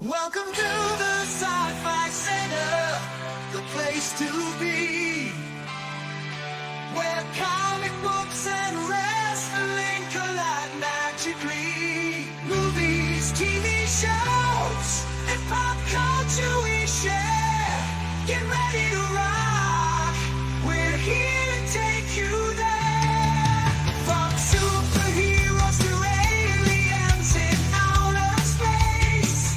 Welcome to the Sci-Fi Center, the place to be, where comic books and wrestling collide magically. Movies, TV shows, and pop culture we share. Get ready to rock, we're here to take you there. From superheroes to aliens in outer space,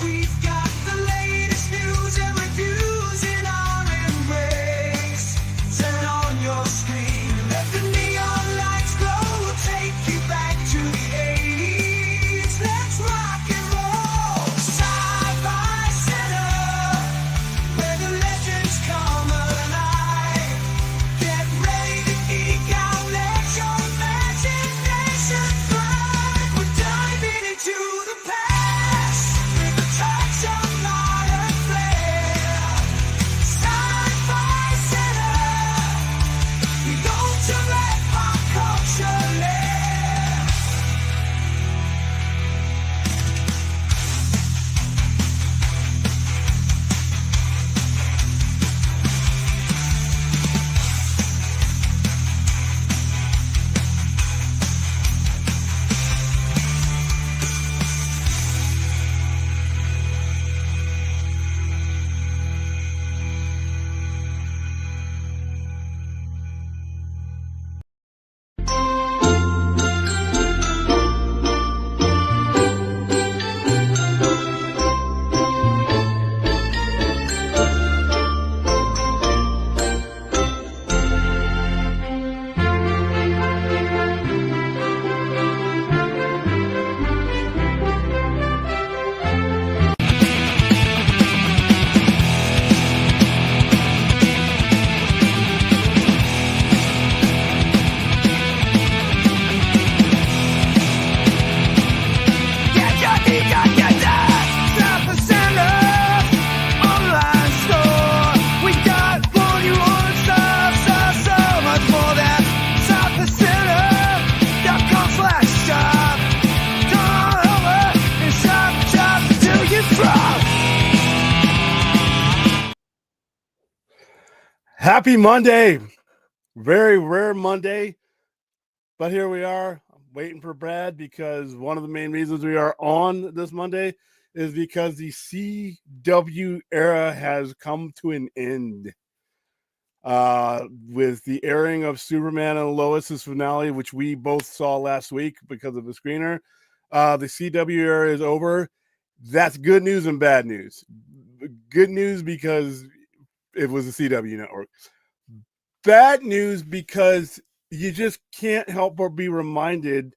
we've got the latest news and reviews in our embrace. Turn on your screen, let the neon lights glow. We'll take you back to the 80s. Let's rock and roll. Sci-Fi Center, where the legends come alive. Get ready to geek out, let your imagination fly. We're diving into the past with a touch of modern flair. Sci-Fi Center, we go to let pop culture lair. Happy Monday. Very rare Monday, but here we are waiting for Brad because one of the main reasons we are on this Monday is because the CW era has come to an end. With the airing of Superman and Lois's finale, which we both saw last week because of the screener, the CW era is over. That's good news and bad news. Good news because it was the CW network. Bad news because you just can't help but be reminded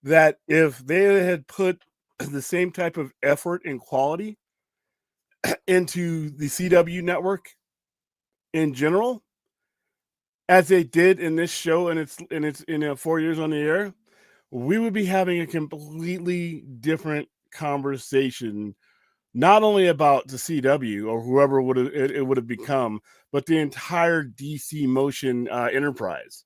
that if they had put the same type of effort and quality into the CW network in general as they did in this show and it's 4 years on the air, we would be having a completely different conversation, not only about the CW or whoever it would have become, but the entire DC motion enterprise.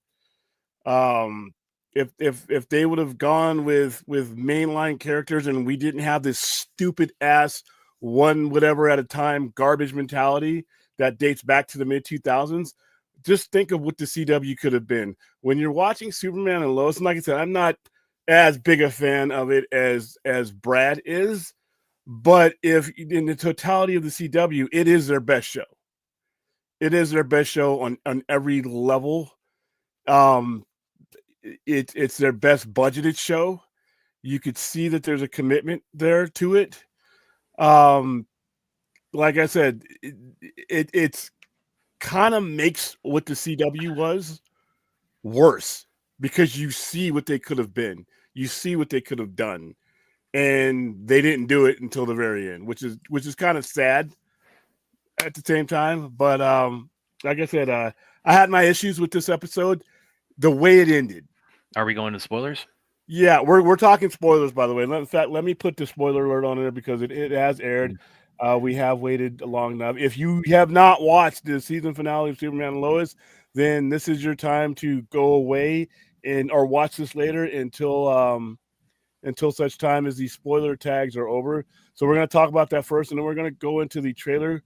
If they would have gone with mainline characters and we didn't have this stupid ass one whatever at a time garbage mentality that dates back to the mid 2000s, just think of what the CW could have been. When you're watching Superman and Lois, and like I said, I'm not as big a fan of it as Brad is, but if in the totality of the CW, it is their best show. It is their best show on every level. It's their best budgeted show. You could see that there's a commitment there to it. Like I said, it's kind of makes what the CW was worse because you see what they could have been. You see what they could have done. And they didn't do it until the very end, which is kind of sad at the same time. But like I said, I had my issues with this episode, the way it ended. Are we going to spoilers? Yeah, we're talking spoilers, by the way. In fact, let me put the spoiler alert on there because it has aired. We have waited long enough. If you have not watched the season finale of Superman and Lois, then this is your time to go away or watch this later until until such time as these spoiler tags are over. So we're going to talk about that first, and then we're going to go into the trailer.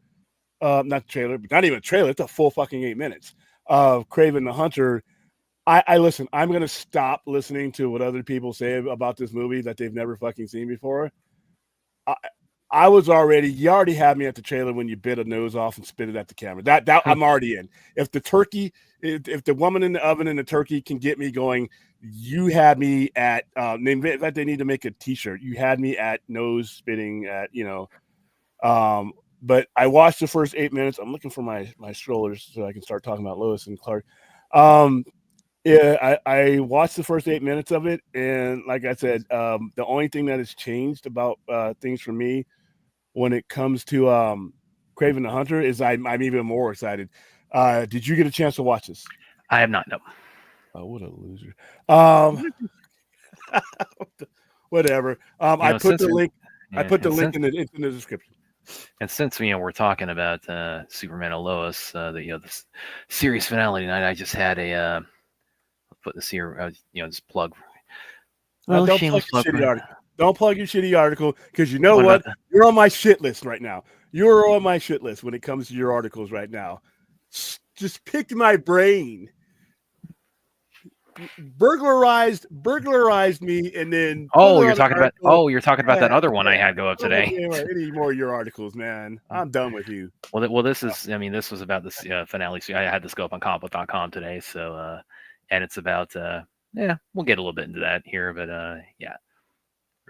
Not trailer, but not even a trailer. It's a full fucking 8 minutes of Kraven the Hunter. I listen. I'm going to stop listening to what other people say about this movie that they've never fucking seen before. I was already, you already had me at the trailer when you bit a nose off and spit it at the camera. That I'm already in. If the woman in the oven and the turkey can get me going, you had me at, in fact, they need to make a t-shirt. You had me at nose spitting at, but I watched the first 8 minutes. I'm looking for my strollers so I can start talking about Lois and Clark. Yeah, I watched the first 8 minutes of it, and like I said, the only thing that has changed about things for me when it comes to Kraven the Hunter is I'm even more excited. Did you get a chance to watch this? I have not. No. Oh, what a loser. Whatever. I put the link. I put the link in the description. And since we're talking about Superman and Lois, the series finale tonight, I just had a put this here. Just plug. Don't plug your shitty article. Don't plug your shitty article because you know what? You're on my shit list right now. You're on my shit list when it comes to your articles right now. Just pick my brain. Burglarized me, and then you're talking about that other one I had go up today. Any more of your articles, man? I'm done with you. Well, this is. I mean, this was about this finale. So I had this go up on comic.com today. So and it's about we'll get a little bit into that here, but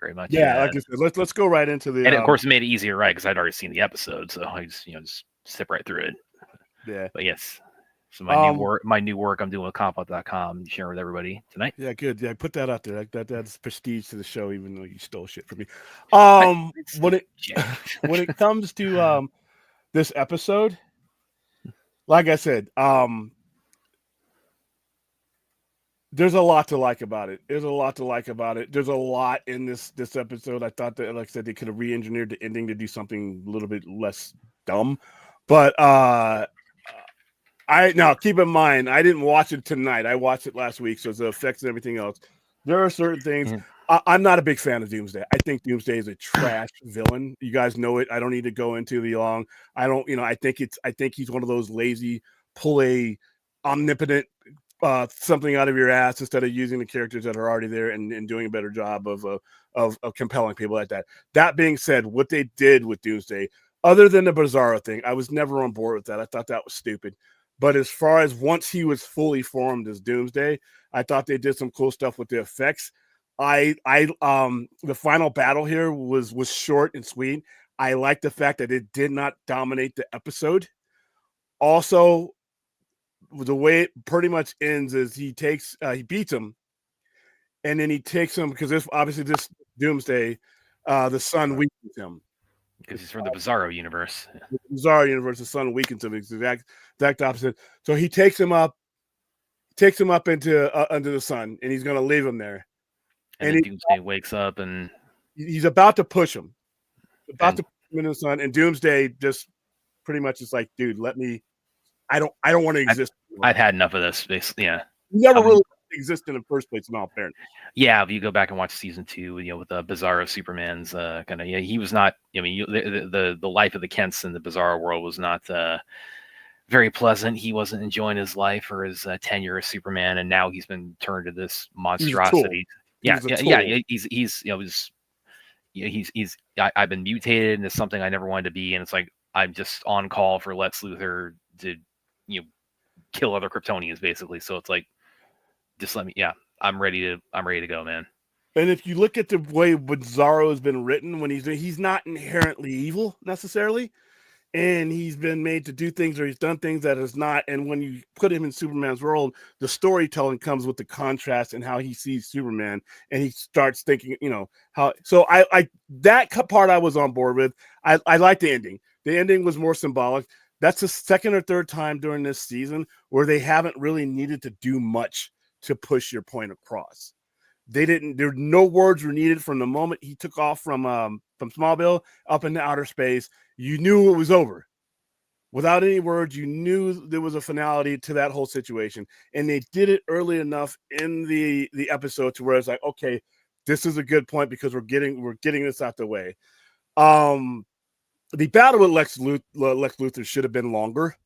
very much. Yeah, like I said, let's go right into the. And of course, it made it easier, right? Because I'd already seen the episode, so I just step right through it. Yeah. But yes. So my new work I'm doing with Compo.com, sharing with everybody tonight. Yeah, good. Yeah, put that out there. That's prestige to the show, even though you stole shit from me. When it comes to this episode, like I said, there's a lot to like about it. There's a lot in this episode. I thought that, like I said, they could have re-engineered the ending to do something a little bit less dumb, but now keep in mind, I didn't watch it tonight. I watched it last week, so the effects and everything else. There are certain things. I'm not a big fan of Doomsday. I think Doomsday is a trash villain. You guys know it. I don't need to go into the long. I don't. I think he's one of those lazy, pull a omnipotent something out of your ass instead of using the characters that are already there and doing a better job of compelling people like that. That being said, what they did with Doomsday, other than the Bizarro thing, I was never on board with that. I thought that was stupid. But as far as once he was fully formed as Doomsday, I thought they did some cool stuff with the effects. The final battle here was short and sweet. I like the fact that it did not dominate the episode. Also, the way it pretty much ends is he beats him, and then he takes him because this Doomsday, the sun weakens him. Because he's from the Bizarro universe. The Bizarro universe, the sun weakens him. It's the exact opposite. So he takes him up into under the sun, and he's going to leave him there. And then Doomsday wakes up, and he's about to push him, to push him into the sun. And Doomsday just pretty much is like, dude, let me. I don't want to exist. I've had enough of this. Basically, yeah. You never really exist in the first place, in all fairness. Yeah, if you go back and watch season 2, with the Bizarro Superman's kind of, he was not. I mean, the life of the Kents in the Bizarro world was not very pleasant. He wasn't enjoying his life or his tenure as Superman, and now he's been turned to this monstrosity. I've been mutated, and it's something I never wanted to be, and it's like I'm just on call for Lex Luthor to kill other Kryptonians, basically. So it's like, just let me. Yeah, I'm ready to go, man. And if you look at the way Bizarro has been written, when he's not inherently evil necessarily, and he's been made to do things or he's done things that is not. And when you put him in Superman's world, the storytelling comes with the contrast and how he sees Superman, and he starts thinking, how. So I that part I was on board with. I like the ending. The ending was more symbolic. That's the second or third time during this season where they haven't really needed to do much to push your point across. There no words were needed from the moment he took off from Smallville up into outer space. You knew it was over. Without any words, you knew there was a finality to that whole situation. And they did it early enough in the episode to where it's like, okay, this is a good point because we're getting this out the way. The battle with Lex Luthor should have been longer.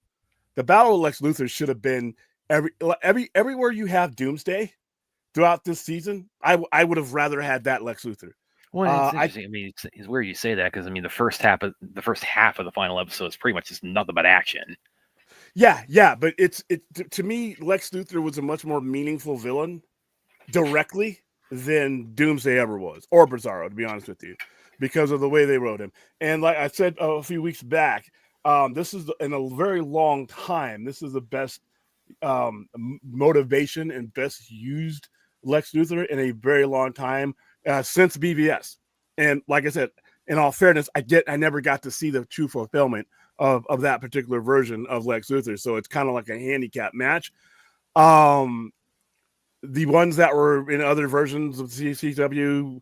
The battle with Lex Luthor should have been everywhere you have Doomsday throughout this season. I would have rather had that Lex Luthor. Well, it's interesting. I mean, it's weird you say that because I mean, the first half of the final episode is pretty much just nothing but action. Yeah, but to me, Lex Luthor was a much more meaningful villain directly than Doomsday ever was, or Bizarro, to be honest with you, because of the way they wrote him. And like I said a few weeks back, this is in a very long time. This is the best motivation and best used Lex Luthor in a very long time since BVS. And like I said, in all fairness, I never got to see the true fulfillment of that particular version of Lex Luthor. So it's kind of like a handicap match. The ones that were in other versions of CCW,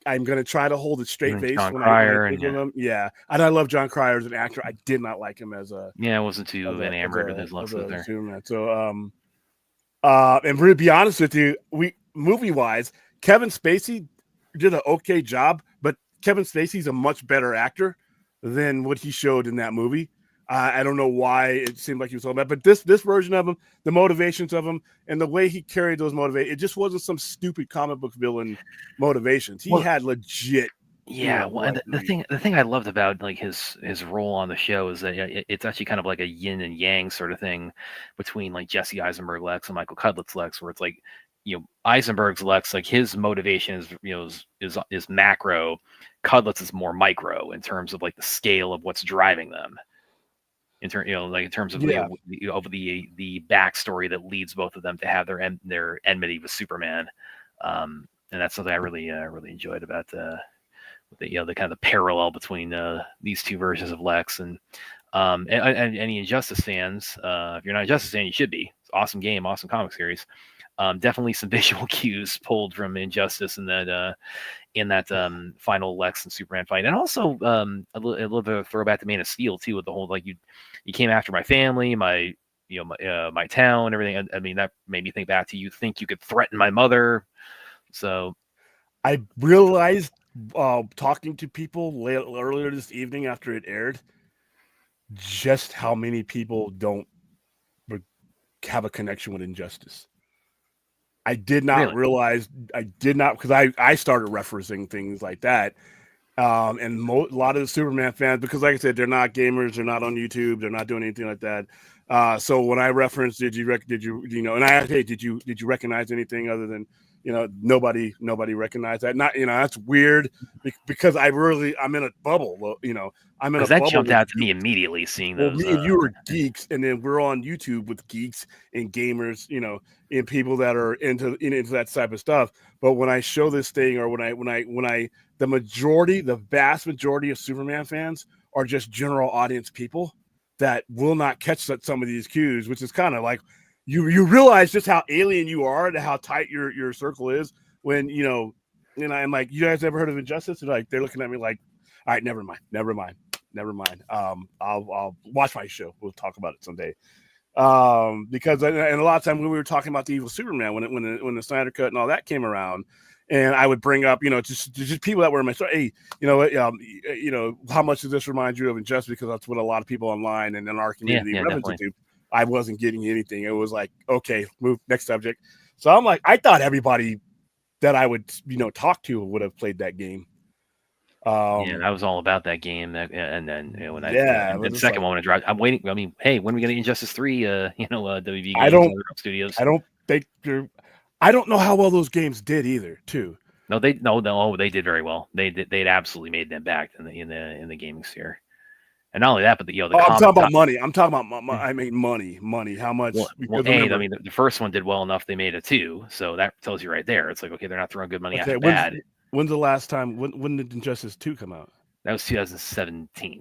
I'm going to try to hold a straight face John when Cryer I think of them. Yeah, and I love John Cryer as an actor. I did not like him as a I wasn't too enamored with his Lex Luthor. Superman. So and to be honest with you, movie wise, Kevin Spacey did an okay job, but Kevin Spacey's a much better actor than what he showed in that movie. I don't know why it seemed like he was all bad, but this version of him, the motivations of him, and the way he carried those motivations, it just wasn't some stupid comic book villain motivations. He had legit. Yeah, well, and the thing I loved about like his role on the show is that it's actually kind of like a yin and yang sort of thing between like Jesse Eisenberg Lex and Michael Cudlett's Lex, where it's like, Eisenberg's Lex, like his motivation is macro, Cudlett's is more micro in terms of like the scale of what's driving them. In terms of the backstory that leads both of them to have their enmity with Superman, and that's something I really enjoyed about the kind of the parallel between these two versions of Lex and any Injustice fans. If you're not a Injustice fan, you should be. It's an awesome game, awesome comic series. Definitely some visual cues pulled from Injustice in that final Lex and Superman fight, and also a little bit of throwback to Man of Steel too, with the whole like you came after my family, my town, everything. I mean, that made me think back to you think you could threaten my mother. So I realized talking to people earlier this evening after it aired, just how many people don't have a connection with Injustice. I did not realize. I did not, because I started referencing things like that, and a lot of the Superman fans, because like I said, they're not gamers, they're not on YouTube, they're not doing anything like that. So when I referenced, did you and I asked, hey, did you recognize anything other than nobody recognized that? Not that's weird because I'm in a bubble. I'm in a that bubble. Jumped out to me immediately seeing those. Me and you are geeks, and then we're on YouTube with geeks and gamers, and people that are into that type of stuff. But when I show this thing, or when I the vast majority of Superman fans are just general audience people that will not catch some of these cues, which is kind of like you realize just how alien you are and how tight your circle is when I'm like, you guys ever heard of Injustice? And like they're looking at me like, all right, never mind. I'll watch my show. We'll talk about it someday. Because and a lot of times when we were talking about the evil Superman, when the Snyder Cut and all that came around, and I would bring up, just people that were in my story. Hey, how much does this remind you of Injustice? Because that's what a lot of people online and in our community reference to. I wasn't getting anything. It was like, okay, move next subject. So I'm like, I thought everybody that I would, talk to would have played that game. I was all about that game. And then when the second one dropped, I'm waiting. I mean, hey, when are we going to Injustice 3? WB Games Studios. I don't think I don't know how well those games did either. Too. No, they did very well. They'd absolutely made them back in the gaming sphere. And not only that, but I'm talking about money. I'm talking about I mean money. How much? The first one did well enough. They made a 2, so that tells you right there. It's like, okay, they're not throwing good money after bad. When's the last time? When did Injustice 2 come out? That was 2017.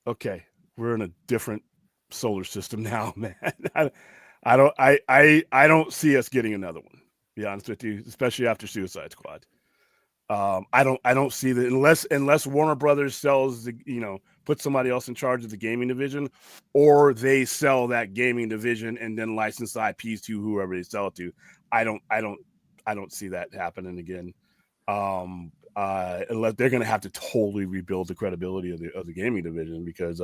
Okay, we're in a different solar system now, man. I don't see us getting another one. To be honest with you, especially after Suicide Squad. I don't see that unless Warner Brothers sells put somebody else in charge of the gaming division, or they sell that gaming division and then license the IPs to whoever they sell it to. I don't see that happening again. Unless they're going to have to totally rebuild the credibility of the gaming division because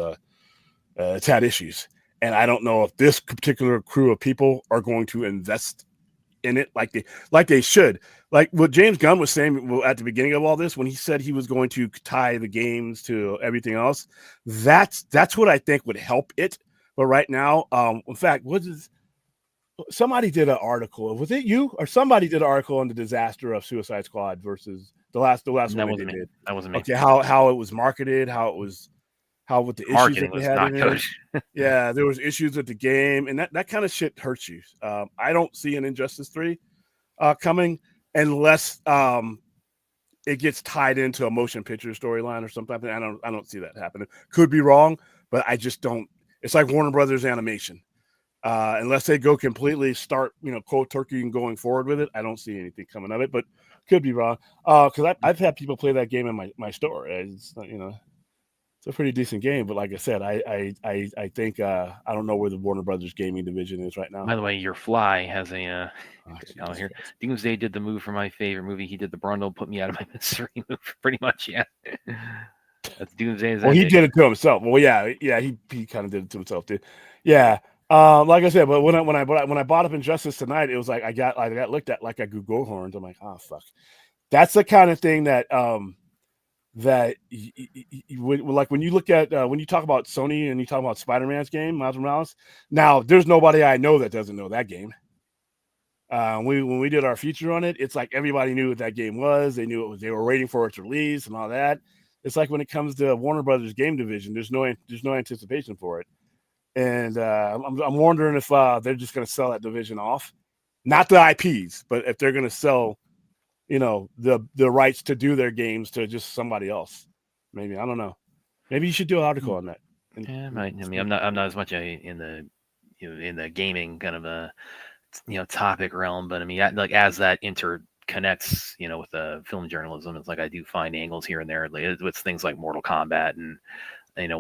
it's had issues. And I don't know if this particular crew of people are going to invest in it like they should. Like what James Gunn was saying at the beginning of all this, when he said he was going to tie the games to everything else, that's what I think would help it. But right now, in fact, somebody did an article. Was it you or somebody did an article on the disaster of Suicide Squad versus the last one they did? That wasn't me. Okay, how it was marketed, with the issues that they had in it. Yeah, there was issues with the game, and that kind of shit hurts you. I don't see an Injustice 3 coming unless it gets tied into a motion picture storyline or something. I don't see that happening. Could be wrong, but I just don't. It's like Warner Brothers Animation. Unless they go completely start, cold turkey and going forward with it, I don't see anything coming of it, but could be wrong. Because I've had people play that game in my store. It's it's a pretty decent game, but like I said, I think I don't know where the Warner Brothers gaming division is right now. By the way, your fly has a here. Doomsday did the move for my favorite movie. He did the Brundle, put me out of my misery move. Pretty much, yeah. That's Doomsday's. Well, he did it to himself. Well, yeah, he kind of did it to himself too. Yeah. Like I said, but when I bought up Injustice tonight, it was like I got looked at like I grew goat horns. I'm like, oh fuck. That's the kind of thing that like when you look at when you talk about Sony and you talk about Spider-Man's game, Miles Morales. Now, there's nobody I know that doesn't know that game. When we did our feature on it, it's like everybody knew what that game was. They knew it was. They were waiting for its release and all that. It's like when it comes to Warner Brothers game division, there's no anticipation for it. And I'm wondering if they're just going to sell that division off, not the IPs, but if they're going to sell, the rights to do their games to just somebody else. Maybe, I don't know. Maybe you should do an article on that. Yeah, might. I mean, I'm not as much in the gaming kind of a topic realm, but I mean, like as that interconnects, with the film journalism, it's like I do find angles here and there with things like Mortal Kombat and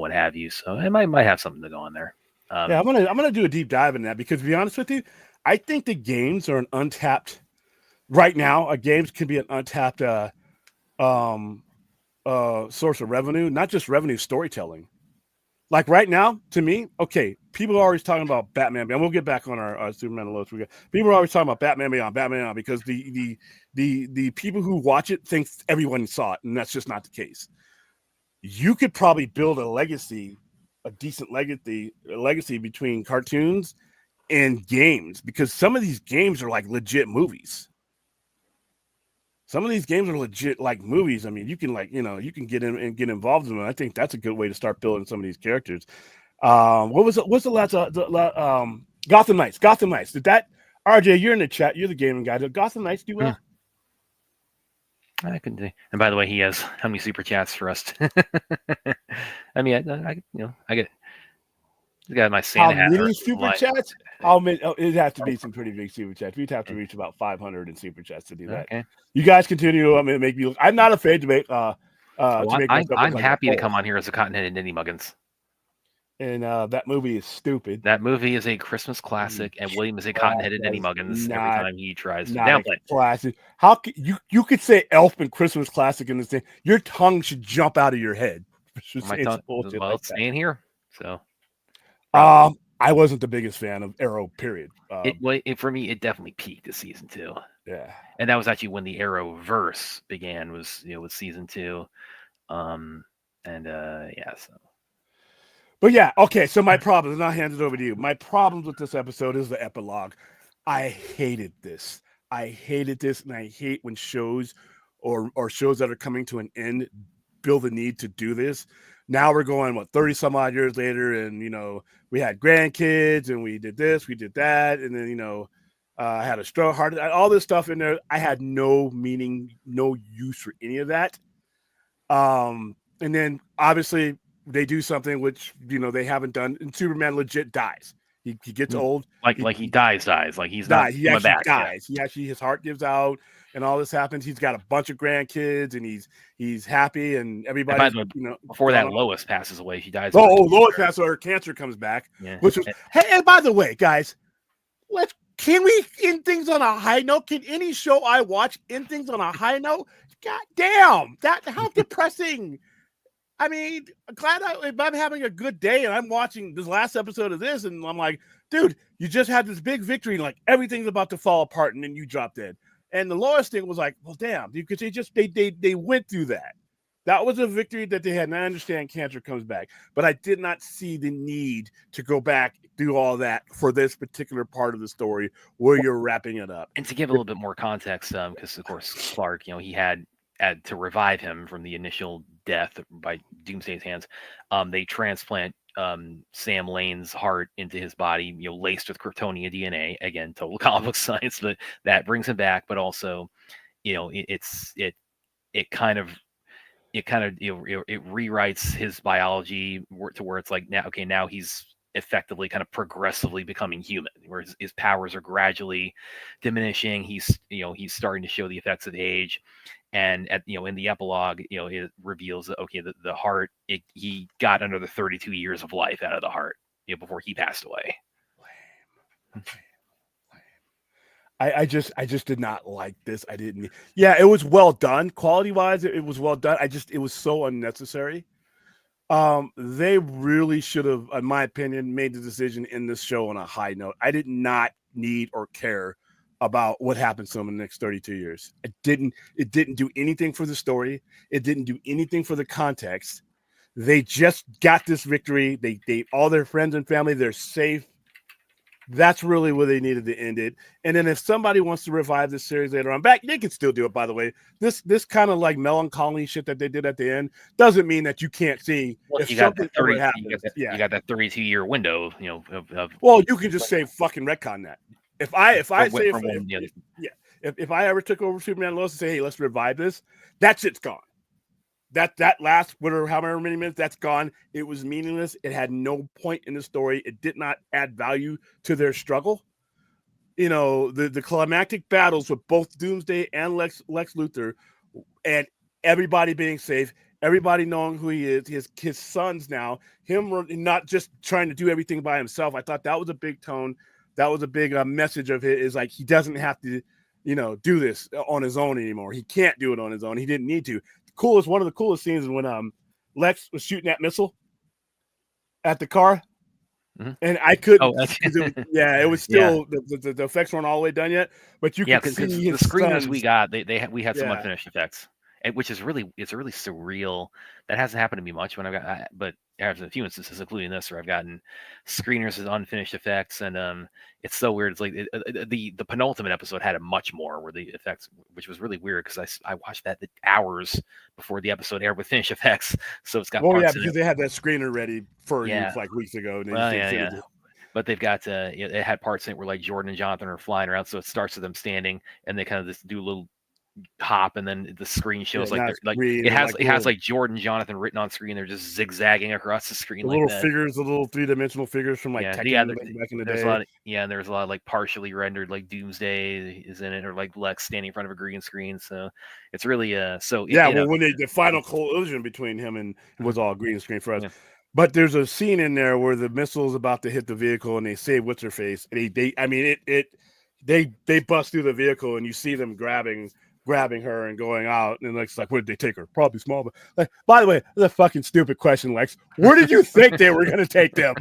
what have you. So I might have something to go on there. Yeah, I'm gonna do a deep dive in that because to be honest with you, I think the games are an untapped right now. Games can be an untapped source of revenue, not just revenue, storytelling. Like right now, to me, okay, people are always talking about Batman, and we'll get back on our Superman and Lois. People are always talking about Batman Beyond, because the people who watch it think everyone saw it, and that's just not the case. You could probably build a decent legacy between cartoons and games, because some of these games are like legit movies. Some of these games are legit like movies. I mean, you can you can get in and get involved in them. I think that's a good way to start building some of these characters. What's the last Gotham Knights? Gotham Knights. Did that, RJ, you're in the chat, you're the gaming guy. Did Gotham Knights do well? I can do. And by the way, he has how many super chats for us? I mean, I get. I got my Santa hat. How many super chats? How many? It'd have to be some pretty big super chats. We'd have to reach about 500 in super chats to do that. Okay. You guys continue. Make me look. I'm not afraid to make. I'm happy to come on here as a cotton-headed Ninny Muggins. And that movie is stupid. That movie is a Christmas classic, and William is a cotton-headed Ninny Muggins every time he tries to downplay it. Classic. How could you could say Elf and Christmas classic in this thing? Your tongue should jump out of your head. It's staying here. So, I wasn't the biggest fan of Arrow. Period. For me, it definitely peaked at season 2. Yeah, and that was actually when the Arrowverse began. Was with season 2, So. But yeah, okay. So my problems, and I'll hand it over to you. My problems with this episode is the epilogue. I hated this, and I hate when shows or shows that are coming to an end feel the need to do this. Now we're going 30 some odd years later, and we had grandkids, and we did this, we did that, and then I had a stroke, heart, all this stuff in there. I had no meaning, no use for any of that. And then obviously they do something which they haven't done, and Superman legit dies. He gets old, like he dies, like he's not. He actually dies. Yeah. His heart gives out, and all this happens. He's got a bunch of grandkids, and he's happy, and everybody. Before that, Lois passes away. She dies. Lois passes away. Her cancer comes back. Yeah. Which was hey, and by the way, guys, can we end things on a high note? Can any show I watch end things on a high note? God damn, how depressing. I mean, if I'm having a good day and I'm watching this last episode of this and I'm like, dude, you just had this big victory, like everything's about to fall apart and then you drop dead. And the Lois thing was like, well, damn, because they went through that. That was a victory that they had. And I understand cancer comes back, but I did not see the need to go back, do all that for this particular part of the story where you're wrapping it up. And to give a little bit more context, because of course Clark, he had to revive him from the initial death by Doomsday's hands. They transplant Sam Lane's heart into his body, laced with Kryptonian DNA. Again, total comic book science, but that brings him back. But also, it kind of it rewrites his biology to where it's like now he's effectively kind of progressively becoming human, where his powers are gradually diminishing. He's starting to show the effects of age, and in the epilogue, it reveals that the heart, he got another 32 years of life out of the heart before he passed away. I just did not like this. I didn't. Yeah, it was well done, quality wise. It was well done. It was so unnecessary. They really should have, in my opinion, made the decision in this show on a high note. I did not need or care about what happens to them in the next 32 years. It didn't do anything for the story. It didn't do anything for the context. They just got this victory. They all their friends and family, they're safe. That's really where they needed to end it. And then if somebody wants to revive this series later on, they can still do it, by the way. This kind of like melancholy shit that they did at the end doesn't mean that you can't see if something ever happens. You got that 32-year window, well, you can just say fucking retcon that. If I ever took over Superman and Lois and say, hey, let's revive this, that shit's gone. That last however many minutes, that's gone. It was meaningless. It had no point in the story. It did not add value to their struggle. The climactic battles with both Doomsday and Lex Luthor, and everybody being safe, everybody knowing who he is, his sons now, him not just trying to do everything by himself. I thought that was a big tone. That was a big message of it, is like he doesn't have to, do this on his own anymore. He can't do it on his own. He didn't need to. One of the coolest scenes is when Lex was shooting that missile at the car, and I couldn't. It was still the effects weren't all the way done yet, but you could see the screeners we got. We had some unfinished effects, which is really surreal. That hasn't happened to me much when but there's a few instances, including this, where I've gotten screeners with unfinished effects, and it's so weird. It's like the penultimate episode had it much more, where the effects, which was really weird because I watched that hours before the episode aired with finished effects, so it's got. Because they had that screener ready for you like weeks ago. And But they've got it had parts in it where like Jordan and Jonathan are flying around, so it starts with them standing, and they kind of just do a little hop, and then the screen shows it has like Jordan Jonathan written on screen. They're just zigzagging across the screen, the little 3-dimensional figures from Tekken back in the day. And there's a lot of like partially rendered, like Doomsday is in it, or like Lex standing in front of a green screen. So it's really when the final collision between him and was all green screen for us. Yeah. But there's a scene in there where the missile is about to hit the vehicle, and they save what's her face. And they bust through the vehicle, and you see them grabbing her and going out, and Lex is like, where did they take her? Probably small. But by the way, that's a fucking stupid question, Lex. Where did you think they were going to take them?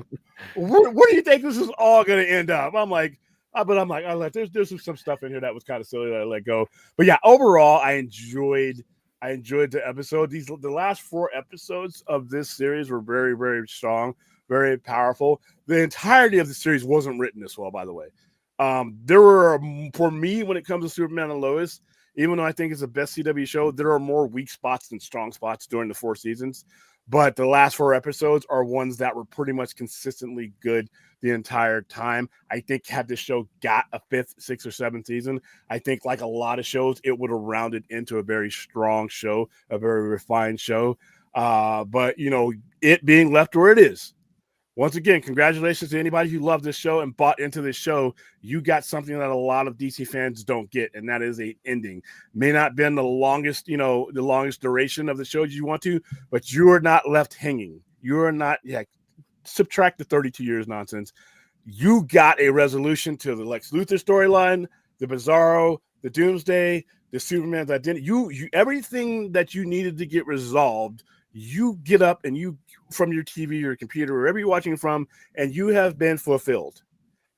Where do you think this is all going to end up? I'm like, there's some stuff in here that was kind of silly that I let go. But yeah, overall, I enjoyed the episode. The last 4 episodes of this series were very, very strong, very powerful. The entirety of the series wasn't written this well, by the way. There were, for me, when it comes to Superman and Lois, even though I think it's the best CW show, there are more weak spots than strong spots during the 4 seasons. But the last 4 episodes are ones that were pretty much consistently good the entire time. I think had this show got a 5th, 6th, or 7th season, I think like a lot of shows, it would have rounded into a very strong show, a very refined show. But, it being left where it is, once again, congratulations to anybody who loved this show and bought into this show. You got something that a lot of DC fans don't get, and that is a ending. May not have been the longest duration of the show you want to, but you are not left hanging. You are not, subtract the 32 years nonsense. You got a resolution to the Lex Luthor storyline, the Bizarro, the Doomsday, the Superman's identity. You everything that you needed to get resolved, you get up and you from your TV or computer, wherever you're watching from, and you have been fulfilled.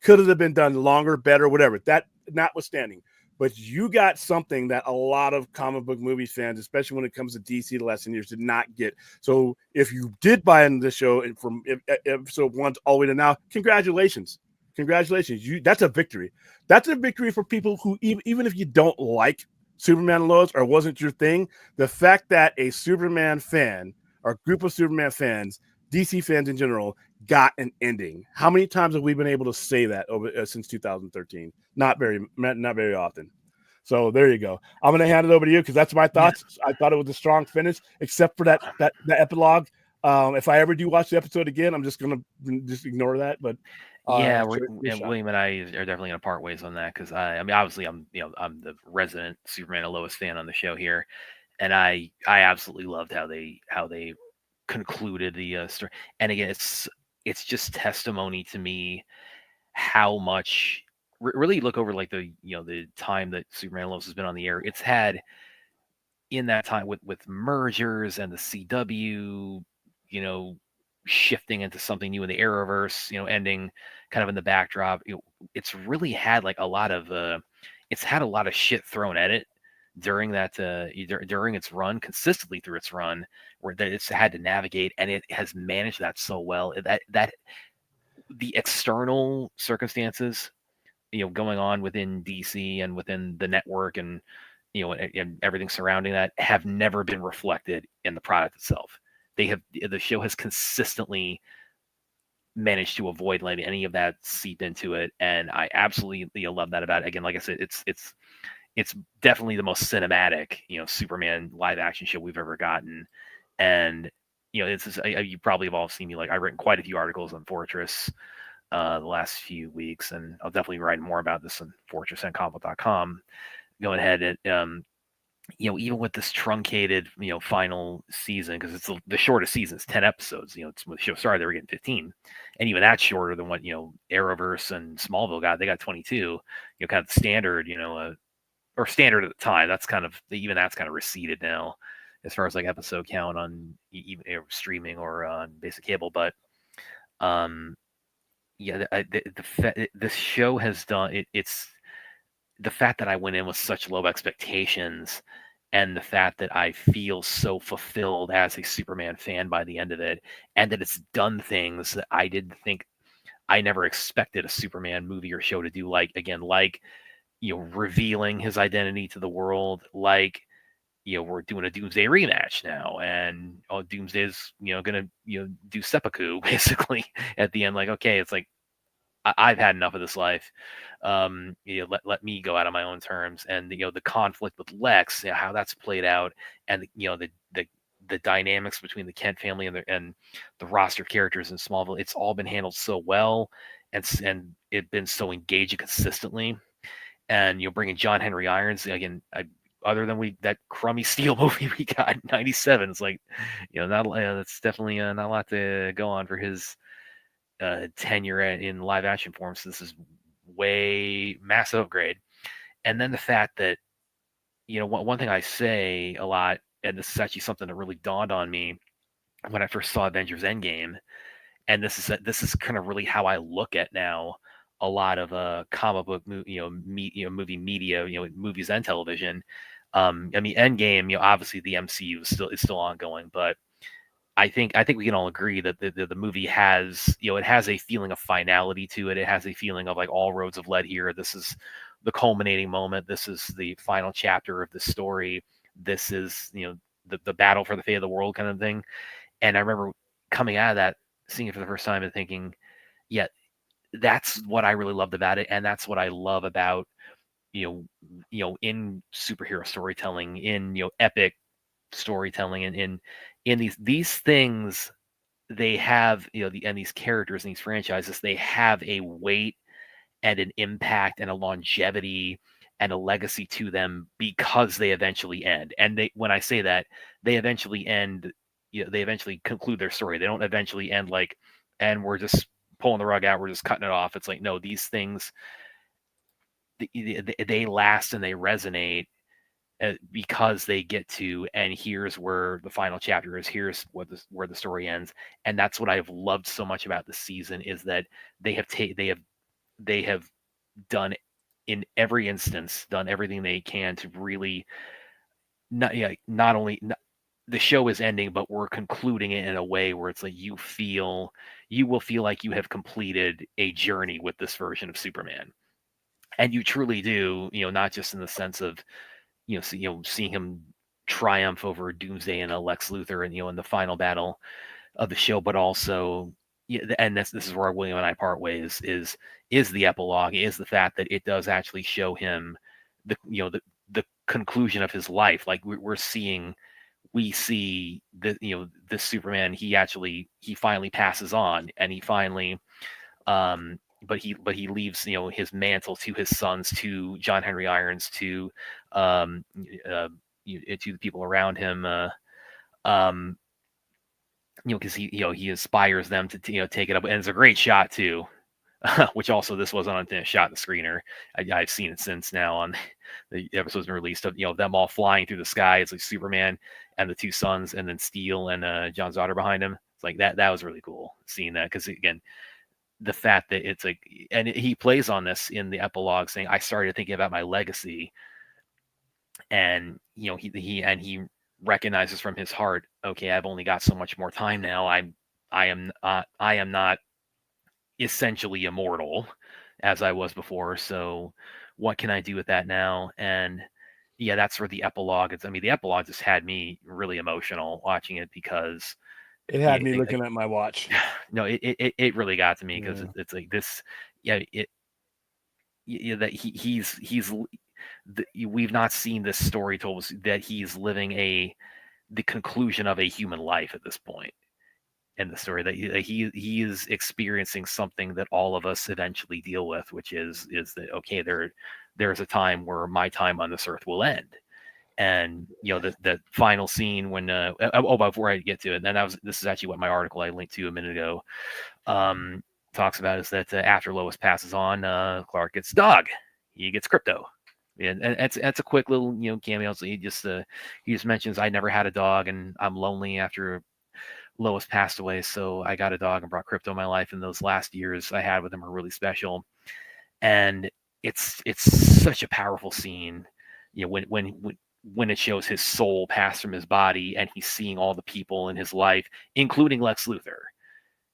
Could it have been done longer, better, whatever? That notwithstanding. But you got something that a lot of comic book movie fans, especially when it comes to DC the last 10 years, did not get. So if you did buy into the show and from episode 1 all the way to now, congratulations. Congratulations. That's a victory. That's a victory for people who, even if you don't like Superman and Lois or wasn't your thing, the fact that a Superman fan or group of Superman fans, DC fans in general, got an ending. How many times have we been able to say that over since 2013? Not very often. So there you go. I'm going to hand it over to you because that's my thoughts. Yeah. I thought it was a strong finish, except for that epilogue. If I ever do watch the episode again, I'm just going to just ignore that. But William and I are definitely going to part ways on that because I mean, obviously, I'm the resident Superman and Lois fan on the show here, and I absolutely loved how they concluded the story. And again, it's just testimony to me how much really look over like the time that Superman and Lois has been on the air. It's had in that time with mergers and the CW, shifting into something new in the Arrowverse, ending kind of in the backdrop. It's really had like a lot of shit thrown at it during that during its run, consistently through its run, where that it's had to navigate, and it has managed that so well that the external circumstances going on within DC and within the network and and everything surrounding that have never been reflected in the product itself. The show has consistently managed to avoid letting any of that seep into it, and I absolutely love that about it. Again, like I said, it's definitely the most cinematic Superman live action show we've ever gotten, and you probably have all seen me, like I've written quite a few articles on Fortress the last few weeks, and I'll definitely write more about this on fortressandcomic.com going ahead. And even with this truncated final season, because it's the shortest season, it's 10 episodes. It's when the show started, they were getting 15, and even that's shorter than what Arrowverse and Smallville got. They got 22. Kind of the standard, or standard at the time. That's kind of receded now as far as like episode count on even streaming or on basic cable. But this show has done it. It's the fact that I went in with such low expectations, and the fact that I feel so fulfilled as a Superman fan by the end of it, and that it's done things that I didn't think, I never expected a Superman movie or show to do. Like revealing his identity to the world, like we're doing a Doomsday rematch now, and Doomsday's gonna do seppuku basically at the end. Like, okay, it's like I've had enough of this life. Let me go out on my own terms. And the conflict with Lex, how that's played out, and the dynamics between the Kent family and the roster characters in Smallville, it's all been handled so well, and it's been so engaging consistently. And bringing John Henry Irons again, other than that crummy Steel movie we got in '97, it's like that's definitely not a lot to go on for his tenure in live action form. So this is way massive upgrade. And then the fact that one thing I say a lot, and this is actually something that really dawned on me when I first saw Avengers Endgame, and this is kind of really how I look at now a lot of comic book movie media, movies and television. I mean, Endgame, obviously the MCU is still ongoing, but I think we can all agree that the movie has, it has a feeling of finality to it. It has a feeling of like all roads have led here. This is the culminating moment. This is the final chapter of the story. This is, the battle for the fate of the world kind of thing. And I remember coming out of that, seeing it for the first time and thinking, yeah, that's what I really loved about it. And that's what I love about, in superhero storytelling, in, epic storytelling, and in these things, they have and these characters and these franchises, they have a weight and an impact and a longevity and a legacy to them because they eventually end. And when I say that, they eventually end, they eventually conclude their story. They don't eventually end like, and we're just pulling the rug out, we're just cutting it off. It's like, no, these things, they last and they resonate because they get to, and here's where the final chapter is. Here's where the story ends, and that's what I've loved so much about this season is that they have done in every instance done everything they can to really not only the show is ending, but we're concluding it in a way where it's like you will feel like you have completed a journey with this version of Superman, and you truly do. Not just in the sense of seeing him triumph over Doomsday and Lex Luthor, and in the final battle of the show, but also, and this is where William and I part ways, is the epilogue, is the fact that it does actually show him the conclusion of his life. Like we see this Superman, he finally passes on, and he finally but he leaves his mantle to his sons, to John Henry Irons, to to the people around him, because he inspires them to take it up, and it's a great shot too. Which also, this was an unfinished shot in the screener. I've seen it since now on the episode's been released, of them all flying through the sky. It's like Superman and the two sons, and then Steel and John's daughter behind him. It's like that was really cool seeing that, because again, the fact that it's like, and he plays on this in the epilogue, saying, I started thinking about my legacy, and he recognizes from his heart, okay, I've only got so much more time now. I am not essentially immortal as I was before, so what can I do with that now? And yeah, that's where the epilogue is. I mean, the epilogue just had me really emotional watching it, because It had me looking at my watch. no, it really got to me, because Yeah. it's like this. Yeah, that we've not seen this story told us, that he's living the conclusion of a human life at this point in the story, that he is experiencing something that all of us eventually deal with, which is that, okay, there's a time where my time on this earth will end. And the final scene when before I get to it, and this is actually what my article I linked to a minute ago talks about, is that after Lois passes on, Clark gets dog. He gets Crypto. And it's a quick little cameo. So he just mentions, I never had a dog, and I'm lonely after Lois passed away, so I got a dog and brought Crypto in my life, and those last years I had with him are really special. And it's such a powerful scene, when it shows his soul pass from his body, and he's seeing all the people in his life, including Lex Luthor.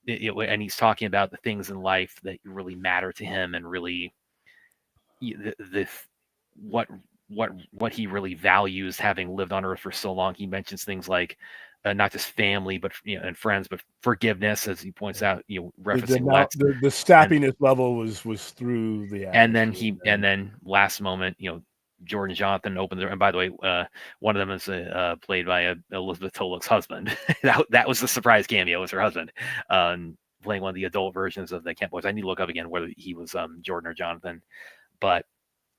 And he's talking about the things in life that really matter to him, and really what he really values, having lived on Earth for so long. He mentions things like not just family, but and friends, but forgiveness, as he points out. Referencing Lex. The sappiness level was through the. And then last moment, Jordan Jonathan opened the. And by the way, one of them is played by Elizabeth Tulloch's husband. that was the surprise cameo. Was her husband playing one of the adult versions of the Kent Boys. I need to look up again whether he was Jordan or Jonathan, but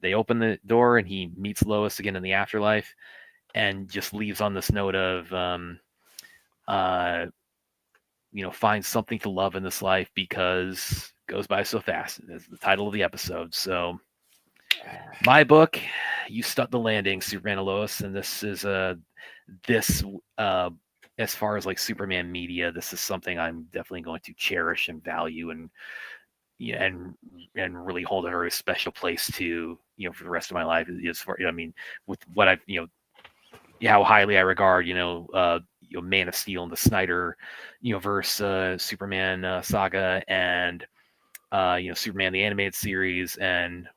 they open the door and he meets Lois again in the afterlife, and just leaves on this note of find something to love in this life, because it goes by so fast. That's the title of the episode. So my book, You Stuck the Landing, Superman and Lois, and this is as far as like Superman media, this is something I'm definitely going to cherish and value, and really hold a very special place to for the rest of my life. As far, with what I've how highly I regard Man of Steel and the Snyder verse Superman saga, and Superman the animated series, and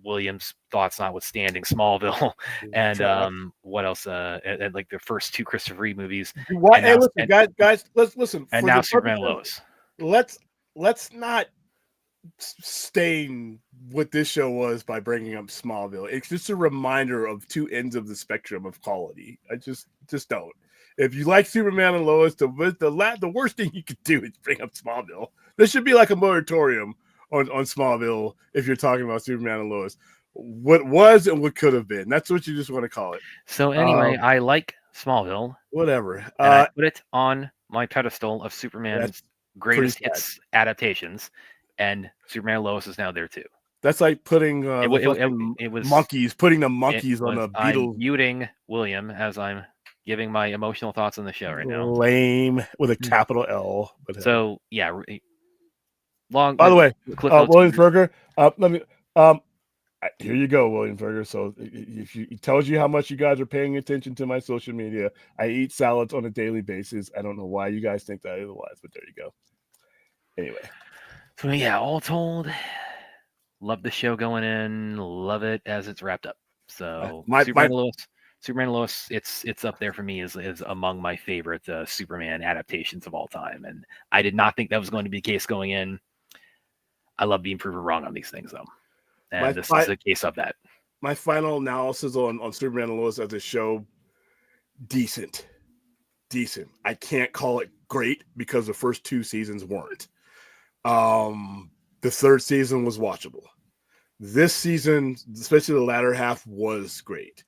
Williams' thoughts notwithstanding, Smallville, and what else? And like the first two Christopher Reeve movies. Hey, listen, guys, let's listen. And now Superman and Lois. Let's not stain what this show was by bringing up Smallville. It's just a reminder of two ends of the spectrum of quality. I just don't. If you like Superman and Lois, the worst thing you could do is bring up Smallville. There should be like a moratorium on Smallville if you're talking about Superman and Lois. What was and what could have been. That's what you just want to call it. So anyway, I like Smallville. Whatever. And I put it on my pedestal of Superman's greatest hits adaptations, and Superman and Lois is now there too. That's like putting it was monkeys, putting the it monkeys on was. the I'm Beatles. muting William as I'm giving my emotional thoughts on the show right now. Lame with a capital L. But hey. So yeah, long. By the way, Cliff Notes. Williamsburger. Let me. Here you go, Williamsburger. So if it tells you how much you guys are paying attention to my social media, I eat salads on a daily basis. I don't know why you guys think that otherwise, but there you go. Anyway. So yeah, all told, love the show going in. Love it as it's wrapped up. So Superman and Lois, it's up there for me is among my favorite Superman adaptations of all time. And I did not think that was going to be the case going in. I love being proven wrong on these things though. And this is a case of that. My final analysis on Superman and Lois as a show, decent. I can't call it great because the first 2 seasons weren't. The third season was watchable. This season, especially the latter half, was great.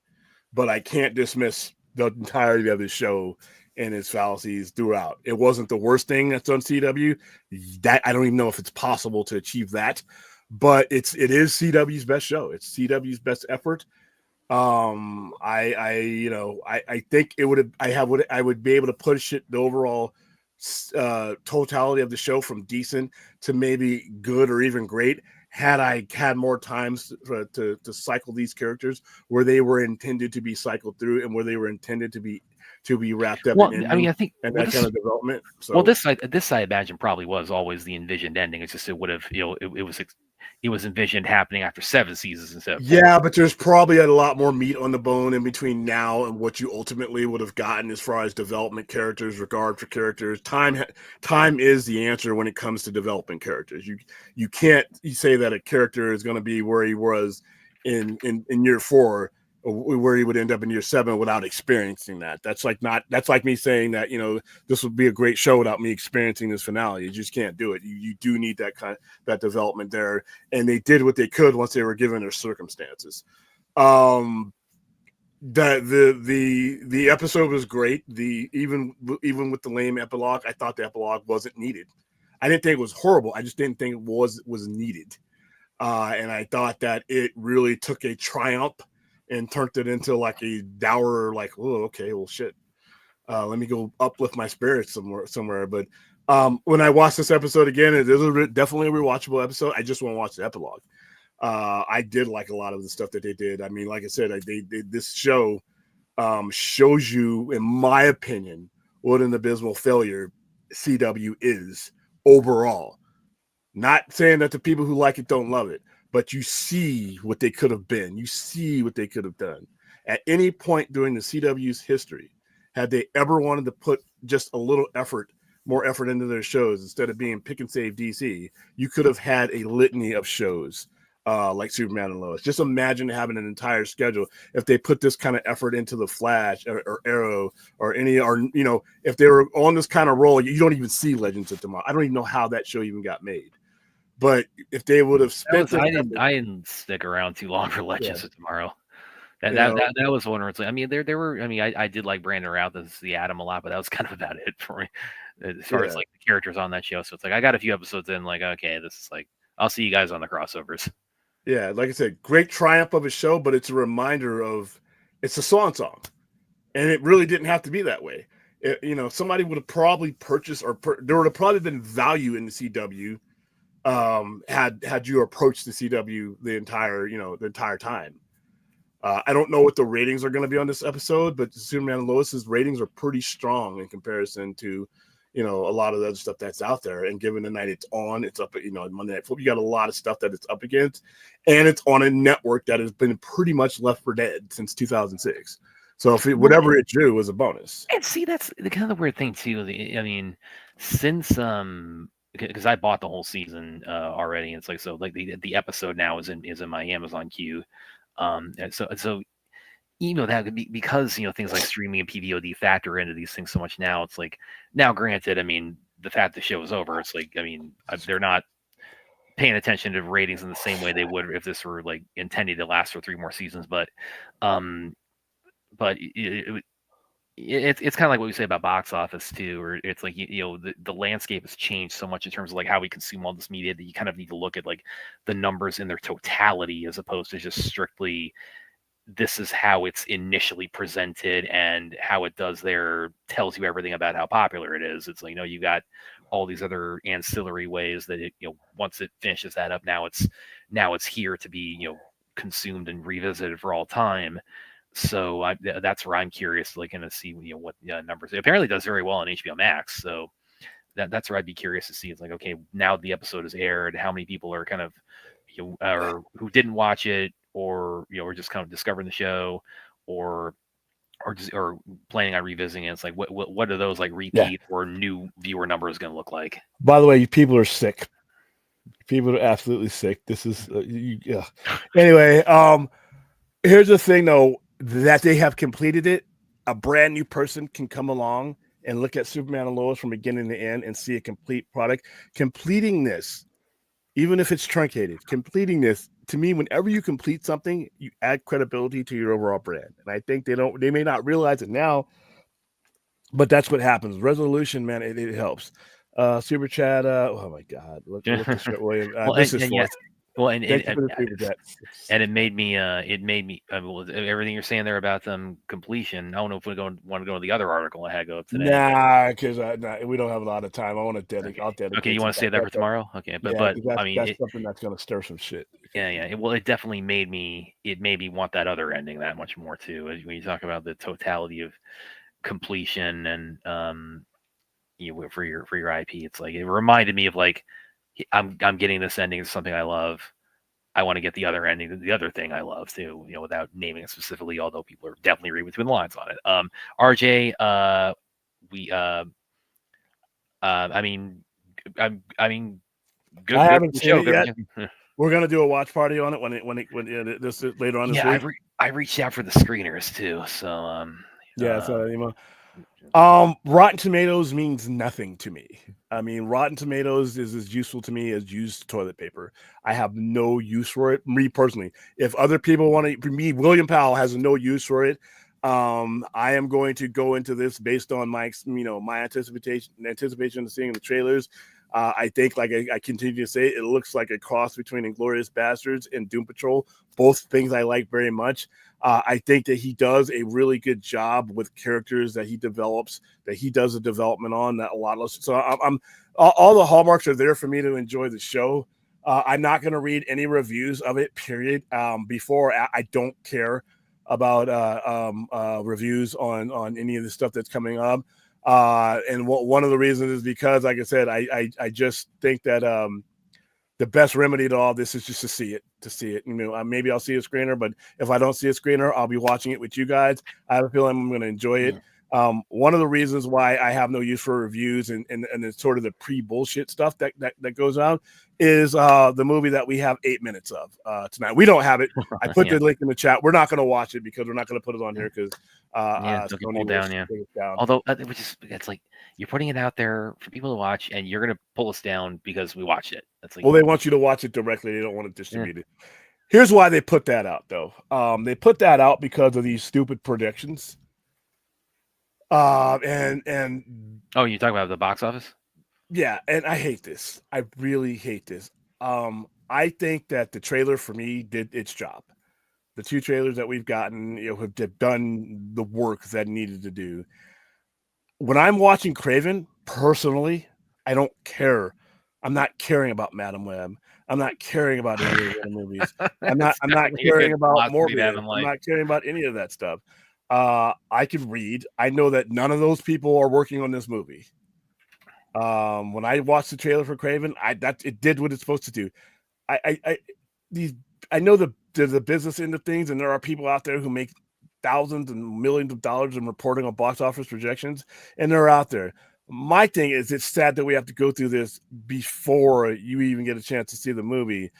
But I can't dismiss the entirety of the show and its fallacies throughout. It wasn't the worst thing that's on CW. That I don't even know if it's possible to achieve that. But it is CW's best show. It's CW's best effort. I think it would I would be able to push it the overall totality of the show from decent to maybe good or even great had I had more times to cycle these characters where they were intended to be cycled through and where they were intended to be wrapped up. Well, I mean, I think and that kind of development. So, well, this I imagine probably was always the envisioned ending. It's just it would have it was envisioned happening after 7 seasons instead of 4. Yeah, but there's probably a lot more meat on the bone in between now and what you ultimately would have gotten as far as development characters, regard for characters. Time is the answer when it comes to developing characters. You can't say that a character is going to be where he was in year 4 or where he would end up in year 7 without experiencing that. That's like me saying that, this would be a great show without me experiencing this finale. You just can't do it. You do need that development there. And they did what they could once they were given their circumstances. The episode was great. Even with the lame epilogue, I thought the epilogue wasn't needed. I didn't think it was horrible. I just didn't think it was needed. And I thought that it really took a triumph and turned it into like a dour, like, oh, okay, well, shit. Let me go uplift my spirits somewhere. But when I watched this episode again, it is definitely a rewatchable episode. I just want to watch the epilogue. I did like a lot of the stuff that they did. I mean, like I said, this show shows you, in my opinion, what an abysmal failure CW is overall. Not saying that the people who like it don't love it, but you see what they could have been. You see what they could have done. At any point during the CW's history, had they ever wanted to put just a little more effort into their shows instead of being pick and save DC, you could have had a litany of shows like Superman and Lois. Just imagine having an entire schedule if they put this kind of effort into the Flash or Arrow or if they were on this kind of roll. You don't even see Legends of Tomorrow. I don't even know how that show even got made. But if they would have spent, I didn't stick around too long for Legends of Tomorrow. That was one where it's like, I mean, there were, I mean, I did like Brandon Routh as the Atom a lot, but that was kind of about it for me as far as like the characters on that show. So it's like I got a few episodes in, like, okay, this is like, I'll see you guys on the crossovers. Yeah, like I said, great triumph of a show, but it's a reminder of it's a song, and it really didn't have to be that way. Somebody would have probably purchased there would have probably been value in the CW. Had you approached the CW the entire time. I don't know what the ratings are going to be on this episode, but Superman and Lois's ratings are pretty strong in comparison to, a lot of the other stuff that's out there. And given the night it's on, it's up, Monday Night Football, you got a lot of stuff that it's up against, and it's on a network that has been pretty much left for dead since 2006. So whatever it drew was a bonus. And see, that's the kind of the weird thing too. I mean, since because I bought the whole season already, and it's like, so like the episode now is in my Amazon queue. And so that could be because things like streaming and PVOD factor into these things so much now. It's like, now granted, I mean, the fact the show is over, it's like, I mean, they're not paying attention to ratings in the same way they would if this were like intended to last for 3 more seasons. But it's kind of like what we say about box office too, or it's like you know the landscape has changed so much in terms of like how we consume all this media that you kind of need to look at like the numbers in their totality as opposed to just strictly this is how it's initially presented and how it does there tells you everything about how popular it is. It's like, you know, you got all these other ancillary ways that it, you know, once it finishes that up, now it's here to be, you know, consumed and revisited for all time. So that's where I'm curious, like, going to see, you know, what numbers. It apparently does very well on HBO Max. So that's where I'd be curious to see. It's like, okay, now the episode is aired, how many people are kind of, you know, or who didn't watch it, or you know, or just kind of discovering the show, or just or planning on revisiting it. It's like, what are those like Yeah. repeat or new viewer numbers going to look like? By the way, people are sick. People are absolutely sick. This is anyway. Here's the thing, though, that they have completed it. A brand new person can come along and look at Superman and Lois from beginning to end and see a complete product. Completing this, even if it's truncated, completing this, to me, whenever you complete something, you add credibility to your overall brand. And I think they may not realize it now, but that's what happens. Resolution, man, it helps. Super chat. Oh my God. Look at this shit, William. Well, This and is yes, well, and thank you for the super chat. and it made me well, everything you're saying there about them completion. I don't know if we want to go to the other article I had go up today. Nah, because we don't have a lot of time. I want to dedicate. Okay. I'll dedicate. Okay, you want to save that for tomorrow? Okay, but I mean, that's something that's going to stir some shit. Yeah. Well, it definitely made me want that other ending that much more too. When you talk about the totality of completion and you know, for your IP, it's like it reminded me of like I'm getting this ending. It's something I love. I want to get the other ending, the other thing I love too, you know, without naming it specifically, although people are definitely reading between the lines on it. RJ, we, I mean, good. I haven't seen show. it yet. We're gonna do a watch party on it when this later on this week. I reached out for the screeners too, so Rotten Tomatoes means nothing to me. I mean, Rotten Tomatoes is as useful to me as used toilet paper. I have no use for it. Me personally, if other people want to, me, William Powell has no use for it. I am going to go into this based on my anticipation of seeing the trailers. I think, like I continue to say, it looks like a cross between Inglourious Bastards and Doom Patrol. Both things I like very much. I think that he does a really good job with characters that he develops, that he does a development on that a lot of. So I'm all the hallmarks are there for me to enjoy the show. I'm not going to read any reviews of it. Period. Before I don't care about reviews on any of the stuff that's coming up. And one of the reasons is because, like I said, I just think that the best remedy to all this is just to see it. You know, maybe I'll see a screener, but if I don't see a screener, I'll be watching it with you guys. I have a feeling I'm going to enjoy it. One of the reasons why I have no use for reviews and it's sort of the pre-bullshit stuff that goes on is the movie that we have 8 minutes of tonight. We don't have it. I put the link in the chat. We're not going to watch it because we're not going to put it on here because Sony down. Although it's like you're putting it out there for people to watch, and you're going to pull us down because we watched it. That's like, well, they want you to watch it directly. They don't want to distribute it. Here's why they put that out, though. They put that out because of these stupid predictions. And oh, you talking about the box office? Yeah, and I hate this. I really hate this. I think that the trailer for me did its job. The two trailers that we've gotten, have done the work that needed to do. When I'm watching Kraven, personally, I don't care. I'm not caring about Madam Web. I'm not caring about any of the movies. I'm not caring about Morbius. I'm not caring about any of that stuff. I could read. I know that none of those people are working on this movie. When I watched the trailer for Kraven, it did what it's supposed to do. I know the business end of things, and there are people out there who make thousands and millions of dollars in reporting on box office projections, and they're out there. My thing is, it's sad that we have to go through this before you even get a chance to see the movie.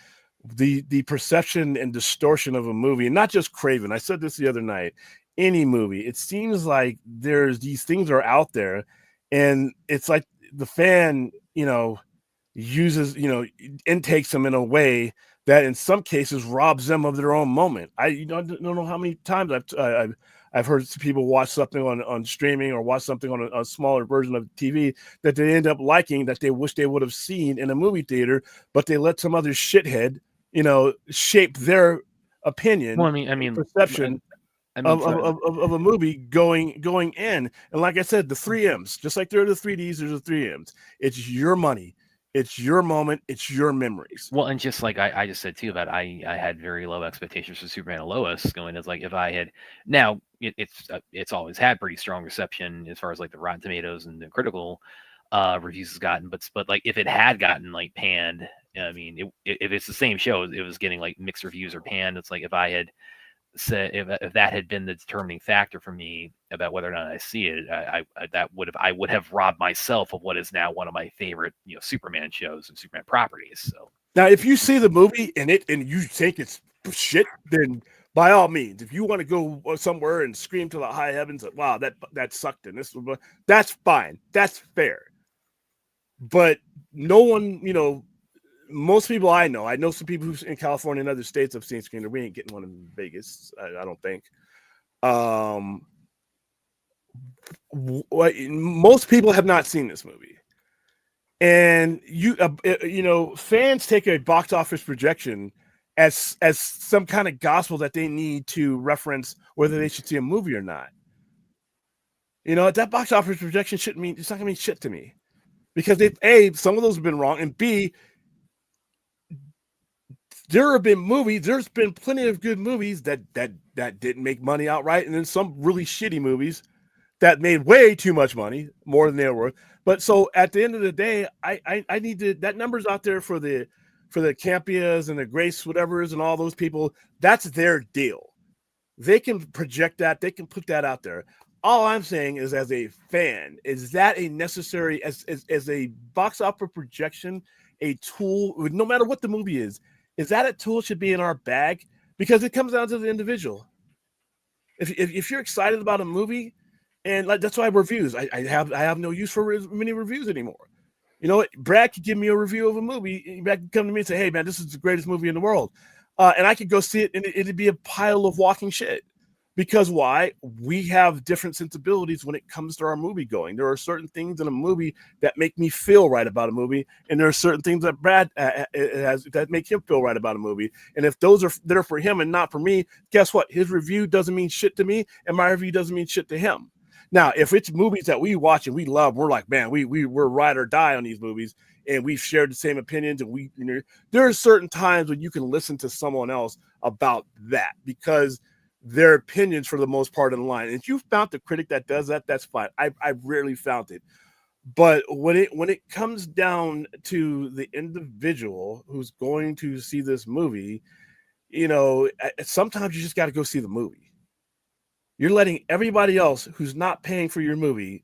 The perception and distortion of a movie, and not just Kraven. I said this the other night. Any movie, it seems like there's these things are out there, and it's like the fan, intakes them in a way that in some cases robs them of their own moment. I don't know how many times I've heard people watch something on streaming or watch something on a smaller version of TV that they end up liking, that they wish they would have seen in a movie theater, but they let some other shithead, shape their opinion, Well, I mean, perception I mean, of a movie going in. And like I said, the 3Ms, just like there are the 3Ds, there's the 3Ms. It's your money. It's your moment. It's your memories. well, and just like I just said too, about I had very low expectations for Superman and Lois going as like if I had now it's always had pretty strong reception as far as like the Rotten Tomatoes and the critical reviews has gotten, but like if it had gotten like panned, I mean, if it's the same show, it was getting like mixed reviews or panned. It's like if I had said if that had been the determining factor for me about whether or not I see it, I would have robbed myself of what is now one of my favorite Superman shows and Superman properties. So now, if you see the movie and you think it's shit, then by all means, if you want to go somewhere and scream to the high heavens that wow that sucked and this, that's fine, that's fair. But no one, most people I know some people who's in California and other states have seen Screener. We ain't getting one in Vegas, I don't think. Most people have not seen this movie, and fans take a box office projection as some kind of gospel that they need to reference whether they should see a movie or not. That box office projection it's not gonna mean shit to me, because some of those have been wrong, and B, there's been plenty of good movies that didn't make money outright, and then some really shitty movies that made way too much money, more than they were worth. But so at the end of the day, I need to, that number's out there for the Campias and the Grace whatever's and all those people. That's their deal. They can project that, they can put that out there. All I'm saying is, as a fan, is that a necessary as a box office projection, a tool, no matter what the movie is that a tool should be in our bag? Because it comes down to the individual. If you're excited about a movie, and like that's why reviews, I have no use for many reviews anymore. Brad could give me a review of a movie. Brad could come to me and say, "Hey man, this is the greatest movie in the world," and I could go see it, and it'd be a pile of walking shit. Because why? We have different sensibilities when it comes to our movie going. There are certain things in a movie that make me feel right about a movie, and there are certain things that Brad has that make him feel right about a movie. And if those are there for him and not for me, guess what? His review doesn't mean shit to me, and my review doesn't mean shit to him. Now, if it's movies that we watch and we love, we're like, man, we're ride or die on these movies, and we've shared the same opinions, and there are certain times when you can listen to someone else about that, because their opinions for the most part in line. And if you found the critic that does that, that's fine. I've rarely found it. But when it comes down to the individual who's going to see this movie, sometimes you just got to go see the movie. You're letting everybody else who's not paying for your movie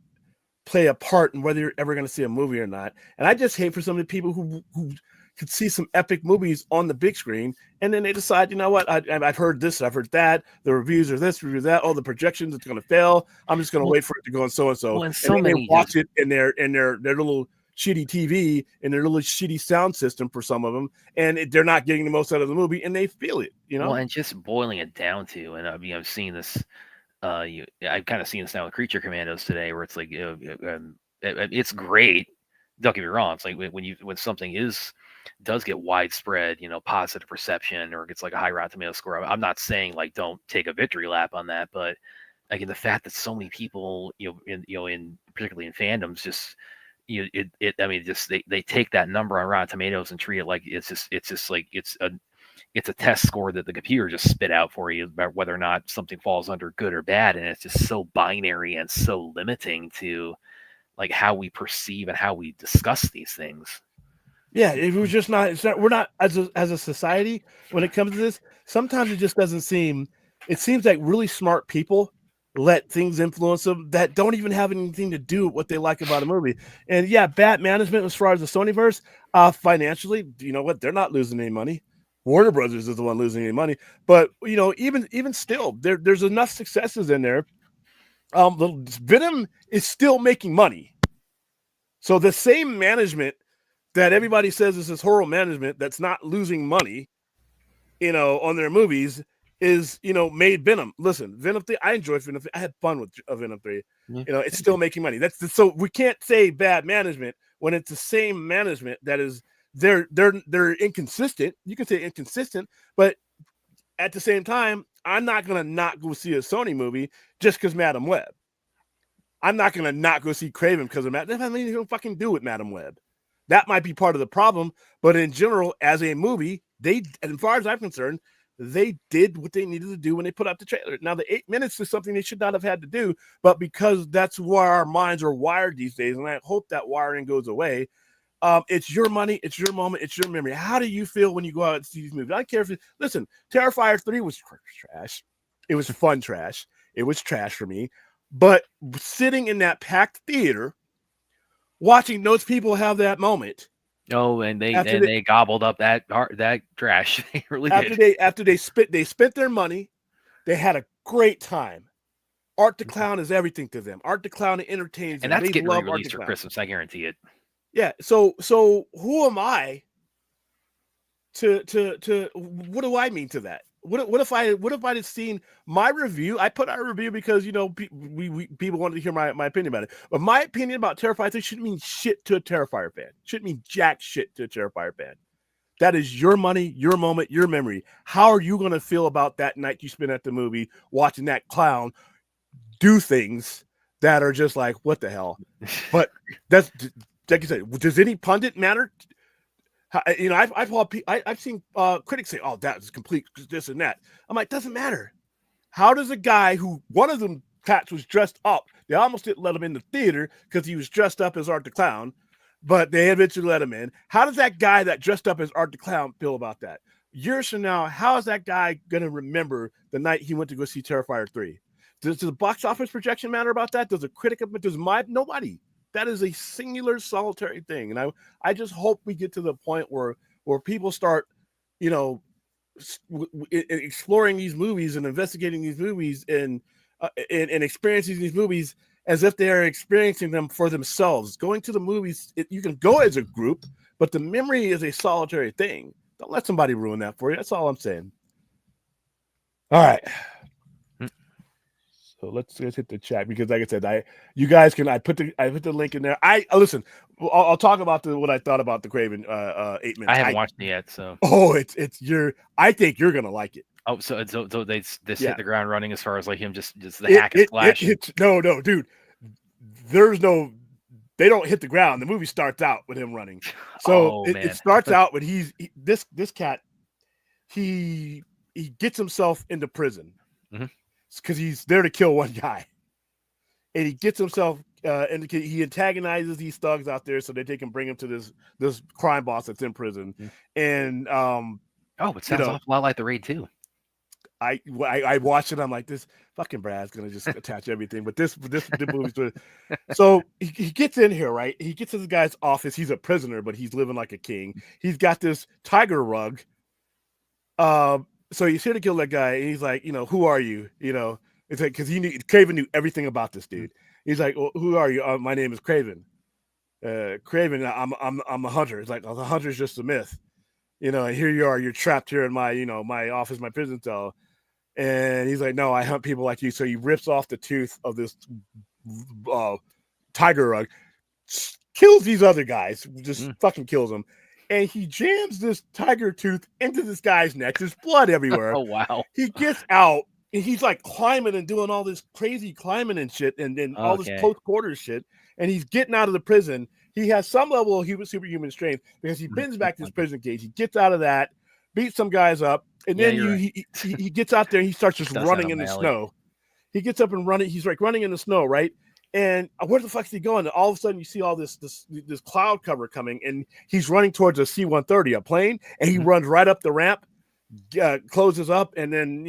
play a part in whether you're ever going to see a movie or not. And I just hate for some of the people who could see some epic movies on the big screen, and then they decide, you know what, I've heard this, I've heard that, the reviews are this, reviews that, the projections, it's going to fail, I'm just going to wait for it to go on so-and-so, and then they watch it in their little shitty TV and their little shitty sound system for some of them, and they're not getting the most out of the movie, and they feel it, Well, and just boiling it down to, and I mean, I've seen this, I've kind of seen this now with Creature Commandos today, where it's like, it's great. Don't get me wrong. It's like when something does get widespread, positive perception, or gets like a high Rotten Tomato score. I'm not saying like don't take a victory lap on that, but like in the fact that so many people, in particularly in fandoms, just they take that number on Rotten Tomatoes and treat it like it's a test score that the computer just spit out for you about whether or not something falls under good or bad, and it's just so binary and so limiting to like how we perceive and how we discuss these things. Yeah, it was just not. It's not. We're not as a society when it comes to this. Sometimes it just doesn't seem. It seems like really smart people let things influence them that don't even have anything to do with what they like about a movie. And yeah, bad management as far as the Sonyverse, financially, you know what? They're not losing any money. Warner Brothers is the one losing any money. But even still, there's enough successes in there. Venom is still making money. So the same management that everybody says is this horrible management that's not losing money on their movies is, made Venom. Listen, Venom 3, I enjoyed Venom 3. I had fun with Venom 3. Yeah. It's still making money. So we can't say bad management when it's the same management that is they're inconsistent. You can say inconsistent, but at the same time, I'm not gonna not go see a Sony movie just because Madam Web. I'm not gonna not go see Kraven because of Madam. That has anything to fucking do with Madam Web. That might be part of the problem, but in general, as a movie, as far as I'm concerned, they did what they needed to do when they put out the trailer. Now, the 8 minutes is something they should not have had to do, but because that's where our minds are wired these days, and I hope that wiring goes away. It's your money, it's your moment, it's your memory. How do you feel when you go out and see these movies? I don't care listen, Terrifier 3 was trash. It was fun trash. It was trash for me. But sitting in that packed theater, watching those people have that moment. Oh, and they gobbled up that trash. They really did. After they spent their money, they had a great time. Art the Clown is everything to them. Art the Clown entertains them. And that's they getting love re-released for Christmas, I guarantee it. Yeah. So who am I to what do I mean to that? What if I had seen my review? I put out a review because people wanted to hear my opinion about it. But my opinion about Terrifier 3 shouldn't mean shit to a Terrifier fan. Shouldn't mean jack shit to a Terrifier fan. That is your money, your moment, your memory. How are you going to feel about that night you spent at the movie watching that clown do things that are just like, what the hell? But that's, like you said, does any pundit matter? I've seen critics say, "Oh, that is complete this and that." I'm like, doesn't matter. How does a guy who one of them cats was dressed up? They almost didn't let him in the theater because he was dressed up as Art the Clown, but they eventually let him in. How does that guy that dressed up as Art the Clown feel about that? Years from now, how is that guy gonna remember the night he went to go see Terrifier 3? Does the box office projection matter about that? Does a critic? Nobody? That is a singular, solitary thing, and I just hope we get to the point where people start, exploring these movies and investigating these movies and experiencing these movies as if they are experiencing them for themselves. Going to the movies, you can go as a group, but the memory is a solitary thing. Don't let somebody ruin that for you. That's all I'm saying. All right. So let's hit the chat because, like I said, I put the link in there. Listen. I'll talk about what I thought about the Kraven 8 minutes. I haven't watched it yet, so I think you're gonna like it. Oh, so they hit the ground running as far as like him just the hack and slash. No, dude. They don't hit the ground. The movie starts out with him running. So it starts out with this cat. He gets himself into prison. Mm-hmm. Because he's there to kill one guy, and he gets himself and he antagonizes these thugs out there so that they can bring him to this crime boss that's in prison. And it sounds an awful lot like The Raid 2. I watched it. I'm like, this fucking Brad's gonna just attach everything, but this movie's good. So he gets in here, right? He gets to this guy's office. He's a prisoner, but he's living like a king. He's got this tiger rug. So he's here to kill that guy, and he's like, who are you? It's like because Kraven knew everything about this dude. He's like, well, who are you? My name is Kraven. Kraven, I'm a hunter. It's like, the hunter's just a myth. And here you are, you're trapped here in my, my office, my prison cell. And he's like, no, I hunt people like you. So he rips off the tooth of this tiger rug, kills these other guys, just fucking kills them. And he jams this tiger tooth into this guy's neck. There's blood everywhere. Oh, wow. He gets out, and he's like climbing and doing all this crazy climbing and shit, and then all this close quarters shit. And he's getting out of the prison. He has some level of superhuman strength because he bends back to his prison cage. He gets out of that, beats some guys up, and then he gets out there and he starts just running in the snow. He gets up and running. He's like running in the snow, right? And where the fuck is he going? And all of a sudden, you see all this cloud cover coming, and he's running towards a C-130, a plane, and he runs right up the ramp, closes up, and then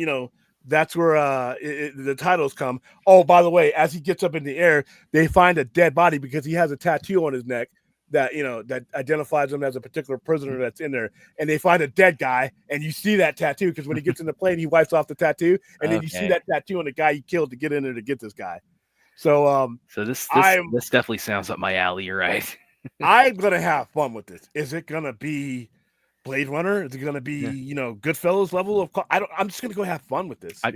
that's where the titles come. Oh, by the way, as he gets up in the air, they find a dead body because he has a tattoo on his neck that that identifies him as a particular prisoner that's in there. And they find a dead guy, and you see that tattoo because when he gets in the plane, he wipes off the tattoo, and then you see that tattoo on the guy he killed to get in there to get this guy. So this definitely sounds up my alley. You're right. I'm gonna have fun with this. Is it gonna be Blade Runner? Is it going to be, Yeah. Goodfellas level of? I'm just going to go have fun with this. I'm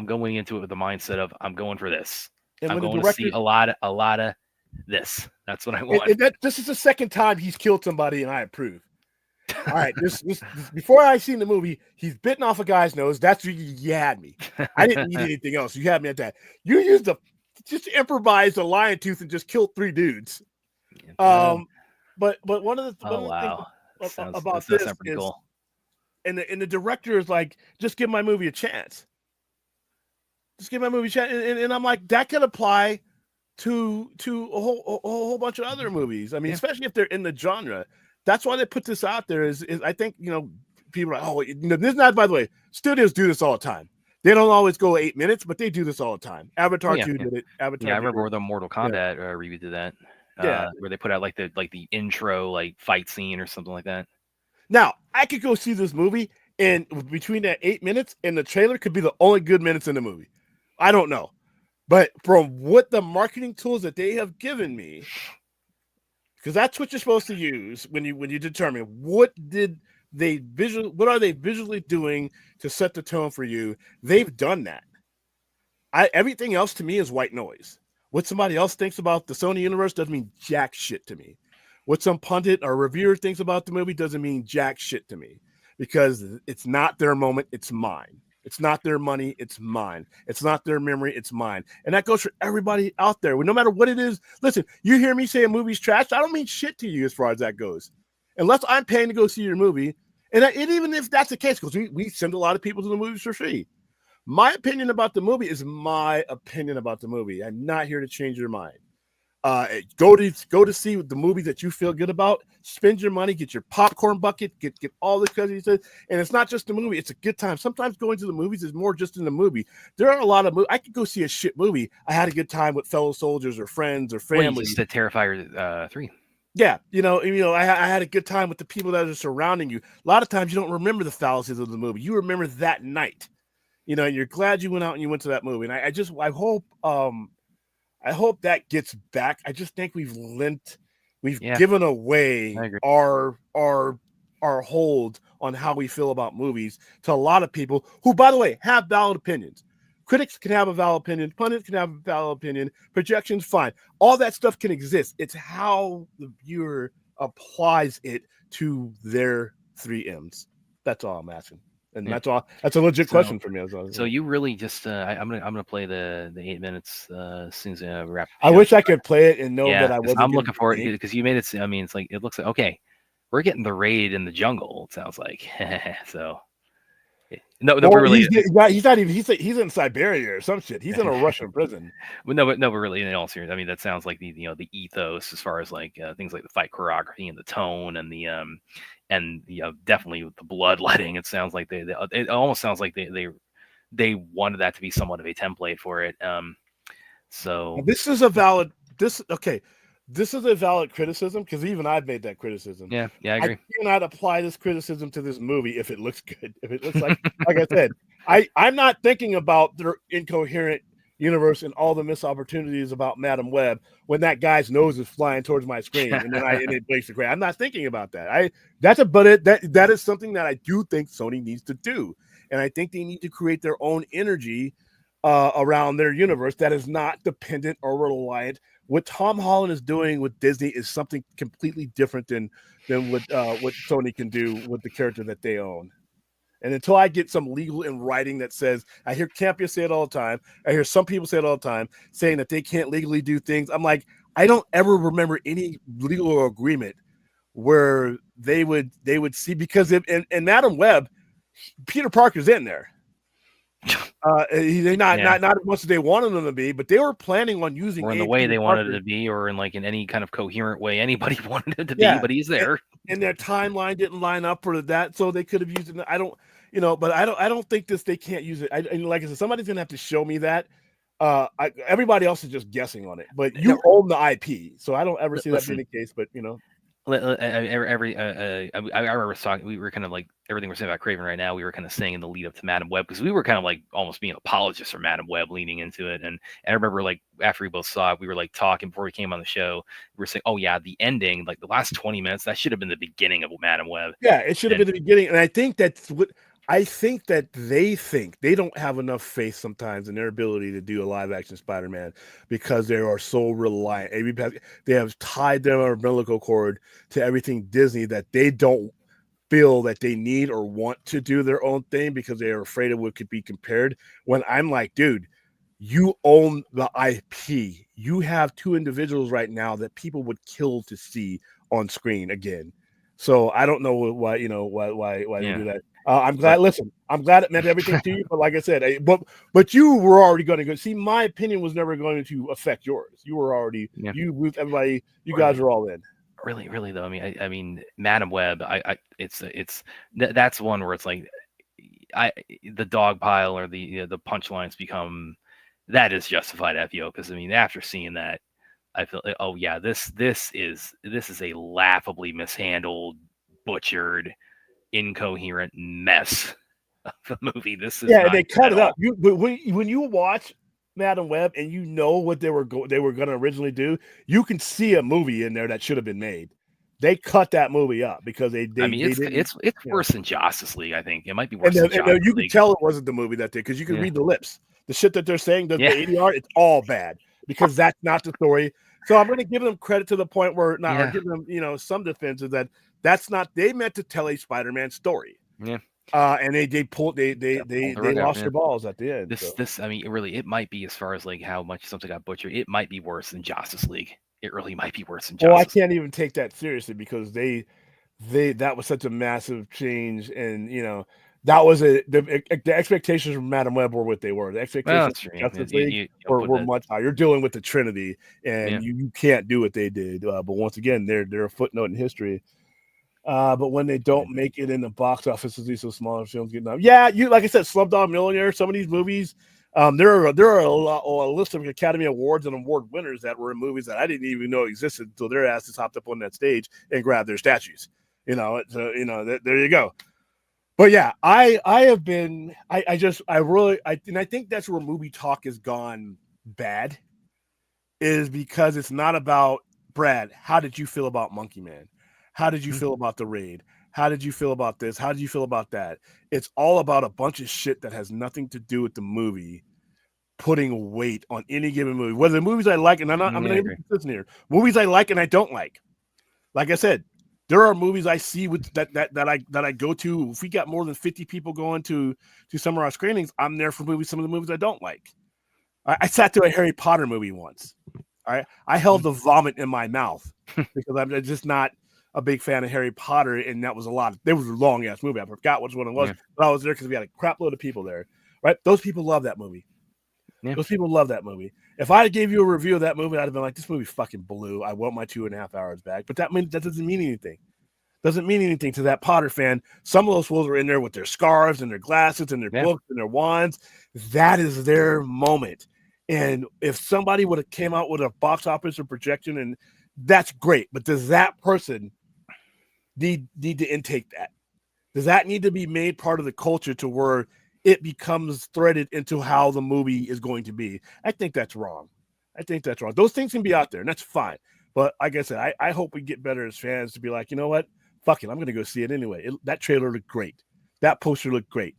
going into it with the mindset of I'm going for this. And I'm when the going to see director, a lot of this. That's what I want. and this is the second time he's killed somebody, and I approve. All right, this before I seen the movie, he's bitten off a guy's nose. That's you had me. I didn't need anything else. You had me at that. You used just improvise a lion tooth and just killed 3 dudes. But one of the wow, things that about sounds this pretty is, cool. and the director is like, just give my movie a chance. Just give my movie a chance, and I'm like, that could apply to a whole bunch of other movies. I mean, especially if they're in the genre. That's why they put this out there. Is I think people are like, this is not. By the way, studios do this all the time. They don't always go 8 minutes, but they do this all the time. Avatar 2 did it. Avatar. Yeah, I remember the Mortal Kombat review did that. Where they put out like the intro fight scene or something like that. Now I could go see this movie, and between that 8 minutes and the trailer could be the only good minutes in the movie. I don't know, but from what the marketing tools that they have given me, because that's what you're supposed to use when you determine what are they visually doing to set the tone for you. They've done that. Everything else to me is white noise. What somebody else thinks about the Sony universe doesn't mean jack shit to me. What some pundit or reviewer thinks about the movie doesn't mean jack shit to me, because it's not their moment, it's mine. It's not their money, it's mine. It's not their memory, it's mine. And that goes for everybody out there. No matter what it is, listen, you hear me say a movie's trash, I don't mean shit to you as far as that goes. Unless I'm paying to go see your movie. And even if that's the case, because we send a lot of people to the movies for free. My opinion about the movie is my opinion about the movie. I'm not here to change your mind. Go to see the movies that you feel good about. Spend your money, get your popcorn bucket, get all the crazy stuff. And it's not just the movie; it's a good time. Sometimes going to the movies is more just in the movie. There are a lot of movies. I could go see a shit movie. I had a good time with fellow soldiers or friends or family. Well, you just did Terrifier 3. Yeah, I had a good time with the people that are surrounding you. A lot of times you don't remember the fallacies of the movie. You remember that night. You're glad you went out and you went to that movie. And I hope that gets back. I just think we've given away our hold on how we feel about movies to a lot of people who, by the way, have valid opinions. Critics can have a valid opinion. Pundits can have a valid opinion. Projections, fine. All that stuff can exist. It's how the viewer applies it to their 3 M's. That's all I'm asking. And that's all. That's a legit question for me. So you really just I'm gonna play the 8 minutes as soon as I wrap. I wish I could play it and know that I wasn't. I'm looking for it because you made it. I mean, it looks like okay. We're getting the raid in the jungle. It sounds like so. No, really, he's not even. He's in Siberia or some shit. He's in a Russian prison. But really, in all seriousness, I mean, that sounds like the ethos as far as things like the fight choreography and the tone and the definitely with the bloodletting. It sounds like it almost sounds like they wanted that to be somewhat of a template for it. So this is a valid criticism, because even I've made that criticism. Yeah, I agree. I cannot apply this criticism to this movie if it looks good. If it looks like I said, I'm not thinking about their incoherent universe and all the missed opportunities about Madam Web when that guy's nose is flying towards my screen and then it breaks the crate. I'm not thinking about that. That is something that I do think Sony needs to do, and I think they need to create their own energy around their universe that is not dependent or reliant. What Tom Holland is doing with Disney is something completely different than what Sony can do with the character that they own. And until I get some legal in writing that says, I hear Campia say it all the time. I hear some people say it all the time, saying that they can't legally do things. I'm like, I don't ever remember any legal agreement where they would see, because in Madam Web, Peter Parker's in there. They're not as much as they wanted them to be, but they were planning on using or in the way they wanted it to be, or in any kind of coherent way anybody wanted it to be. But he's there, and their timeline didn't line up for that, so they could have used it. I don't think they can't use it. And like I said, somebody's gonna have to show me that. Everybody else is just guessing on it, but you own the IP, so I don't ever see that being the case. But I remember talking. We were kind of like everything we're saying about Craven right now. We were kind of saying in the lead up to Madam Web because we were kind of like almost being apologists for Madam Web leaning into it. And I remember like after we both saw it, we were like talking before we came on the show. We were saying, "Oh yeah, the ending, like the last 20 minutes, that should have been the beginning of Madam Web." Yeah, it should have been the beginning. And I think that's what I think that they don't have enough faith sometimes in their ability to do a live action Spider-Man because they are so reliant. They have tied their umbilical cord to everything Disney that they don't feel that they need or want to do their own thing because they are afraid of what could be compared. When I'm like, dude, you own the IP. You have two individuals right now that people would kill to see on screen again. So I don't know why they do that. I'm glad. Listen, I'm glad it meant everything to you. But like I said, but you were already going to go. See, my opinion was never going to affect yours. You were already with everybody. You guys are all in. Really though. I mean, Madam Web. That's one where it's like, the dog pile or the punchlines become that is justified FEO because I mean after seeing that. I feel, oh yeah, this is a laughably mishandled, butchered, incoherent mess of a movie. This is not they cut it all. up. When you watch Madam Web and you know what they were going to originally do, you can see a movie in there that should have been made. They cut that movie up because it's worse than Justice League. I think it might be worse than Justice League. You can tell it wasn't the movie that did because you can read the lips. The shit that they're saying, the ADR, it's all bad because that's not the story. So I'm going to give them credit to the point where or give them, some defense is that that's not. They meant to tell a Spider-Man story. Yeah. And they lost their balls at the end. This I mean, it might be as far as like how much something got butchered. It might be worse than Justice League. It really might be worse than Justice. Well, I can't even take that seriously because that was such a massive change, and that was the expectations from Madam Web were what they were. The expectations from Justice League were much higher. You're dealing with the Trinity, and you can't do what they did. But once again, they're a footnote in history. But when they don't make it in the box office, these so smaller films get up. Yeah, like I said, Slumdog Millionaire. Some of these movies, there are a list of Academy Awards and award winners that were in movies that I didn't even know existed until their asses hopped up on that stage and grabbed their statues. There you go. But yeah, I think that's where movie talk has gone bad, is because it's not about Brad. How did you feel about Monkey Man? How did you feel about The Raid? How did you feel about this? How did you feel about that? It's all about a bunch of shit that has nothing to do with the movie, putting weight on any given movie. Whether the movies I like, and I'm going to be consistent here, movies I like and I don't like. Like I said, there are movies I see with that I go to. If we got more than 50 people going to some of our screenings, I'm there for some of the movies I don't like. I sat through a Harry Potter movie once. All right, I held the vomit in my mouth because I'm just not a big fan of Harry Potter, and that was there was a long ass movie. I forgot which one it was, but I was there because we had a crap load of people there. Right, those people love that movie. Yeah. Those people love that movie. If I gave you a review of that movie, I'd have been like, "This movie fucking blew. I want my 2.5 hours back." But that doesn't mean anything. Doesn't mean anything to that Potter fan. Some of those fools are in there with their scarves and their glasses and their books and their wands. That is their moment. And if somebody would have came out with a box office or projection, and that's great. But does that person need to intake that? Does that need to be made part of the culture to where it becomes threaded into how the movie is going to be? I think that's wrong. Those things can be out there, and that's fine. But like I said, I hope we get better as fans to be like, you know what? Fuck it, I'm going to go see it anyway. That trailer looked great. That poster looked great.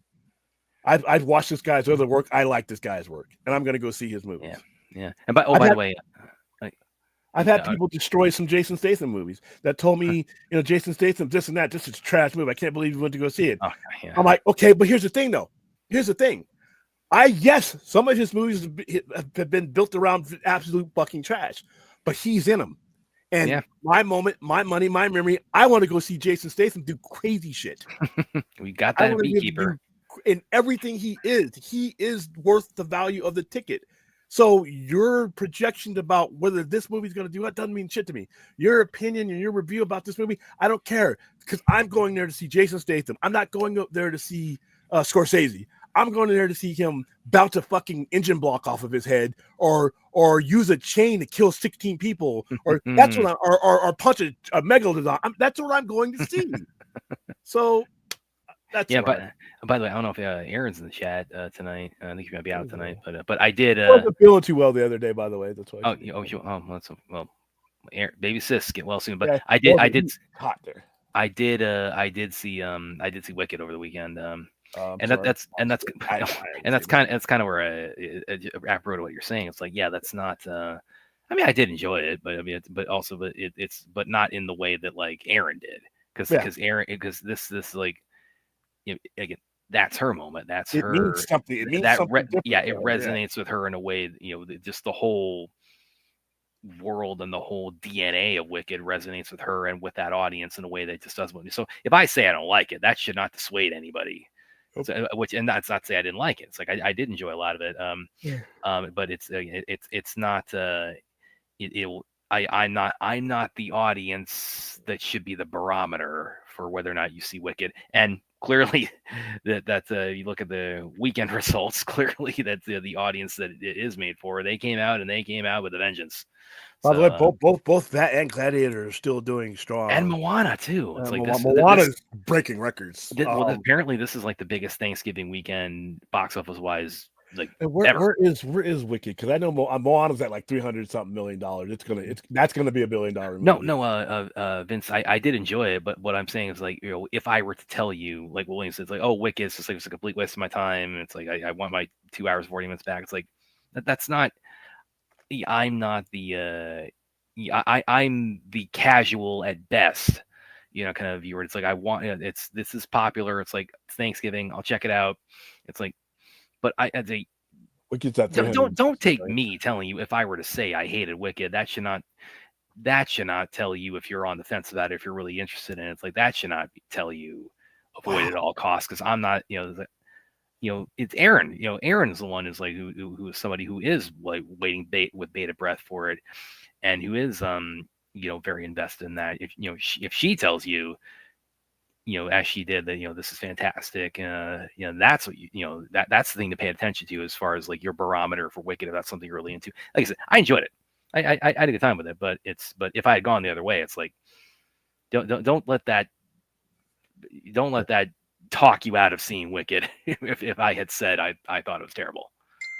I've watched this guy's other work. I like this guy's work, and I'm going to go see his movies. Yeah. And by the way, I've had people destroy some Jason Statham movies that told me, Jason Statham, this and that, this is a trash movie. I can't believe you went to go see it. I'm like, okay, but here's the thing, though. Yes, some of his movies have been built around absolute fucking trash, but he's in them. And my moment, my money, my memory, I want to go see Jason Statham do crazy shit. We got that beekeeper. In everything he is worth the value of the ticket. So your projection about whether this movie's going to do that doesn't mean shit to me. Your opinion and your review about this movie, I don't care, because I'm going there to see Jason Statham. I'm not going up there to see Scorsese. I'm going in there to see him bounce a fucking engine block off of his head, or use a chain to kill 16 people, or that's what or punch a megalodon. That's what I'm going to see. So that's Yeah, why. but by the way, I don't know if Aaron's in the chat tonight. I think he's gonna be out tonight, but I did. I wasn't feeling too well the other day, by the way. That's why. Baby sis, get well soon. But Yeah, I did hot there. I did see Wicked over the weekend. And that's kind of where I wrote what you're saying. It's like, yeah, that's not. I mean, I did enjoy it, but I mean, it's not in the way that like Aaron did, because this like, again, that's her moment. That's it her. Means something. It means something different. It resonates with her in a way. Just the whole world and the whole DNA of Wicked resonates with her and with that audience in a way that just doesn't. So if I say I don't like it, that should not dissuade anybody. So, and that's not to say I didn't like it. It's like I did enjoy a lot of it. But it's not. I'm not the audience that should be the barometer for whether or not you see Wicked. And clearly, that you look at the weekend results. Clearly, that's the audience that it is made for. They came out with a vengeance. By the way, both that and Gladiator are still doing strong, and Moana too. It's like Moana's breaking records. Apparently, this is like the biggest Thanksgiving weekend box office wise. Like, where is Wicked? Because I know Moana's at like $300-something million. That's gonna be $1 billion movie. No, Vince, I did enjoy it, but what I'm saying is, like, if I were to tell you, like William says, like, oh, Wicked is just like, it's a complete waste of my time. It's like I want my 2 hours 40 minutes back. It's like that's not. I'm not the. I'm the casual at best, kind of viewer. It's like I want. This is popular. It's like Thanksgiving. I'll check it out. It's like. But Wicked's at don't take me telling you if I were to say I hated Wicked, that should not tell you if you're on the fence about it, if you're really interested in it. It's like that should not tell you avoid it at all costs, because I'm not, it's Aaron. Aaron's the one who's like who is somebody who is like waiting with bated breath for it, and who is very invested in that. If she tells you, as she did, that this is fantastic. That's what that's the thing to pay attention to as far as like your barometer for Wicked. If that's something you're really into, like I said, I enjoyed it. I had a good time with it. But if I had gone the other way, it's like don't let that talk you out of seeing Wicked. if I had said I thought it was terrible.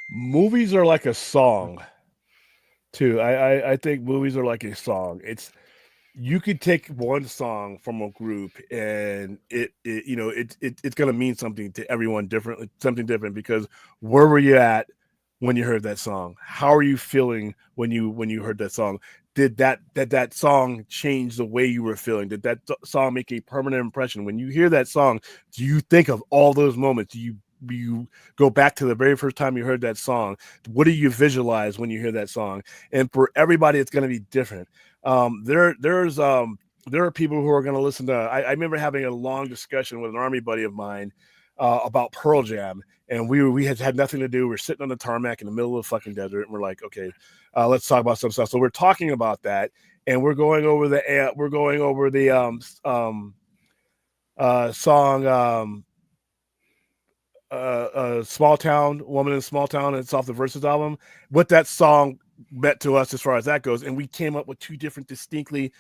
Movies are like a song, too. I think movies are like a song. You could take one song from a group and it's going to mean something to everyone differently, something different, because where were you at when you heard that song? How are you feeling when you heard that song? Did that song change the way you were feeling? Did that song make a permanent impression? When you hear that song, do you think of all those moments? Do you go back to the very first time you heard that song? What do you visualize when you hear that song? And for everybody, it's going to be different. There are people who are going to listen to. I remember having a long discussion with an Army buddy of mine about Pearl Jam, and we had nothing to do. We're sitting on the tarmac in the middle of the fucking desert, and we're like, okay, let's talk about some stuff. So we're talking about that, and we're going over the song Small Town, Woman in a Small Town, and it's off the Versus album. What that song meant to us as far as that goes, and we came up with two different distinctly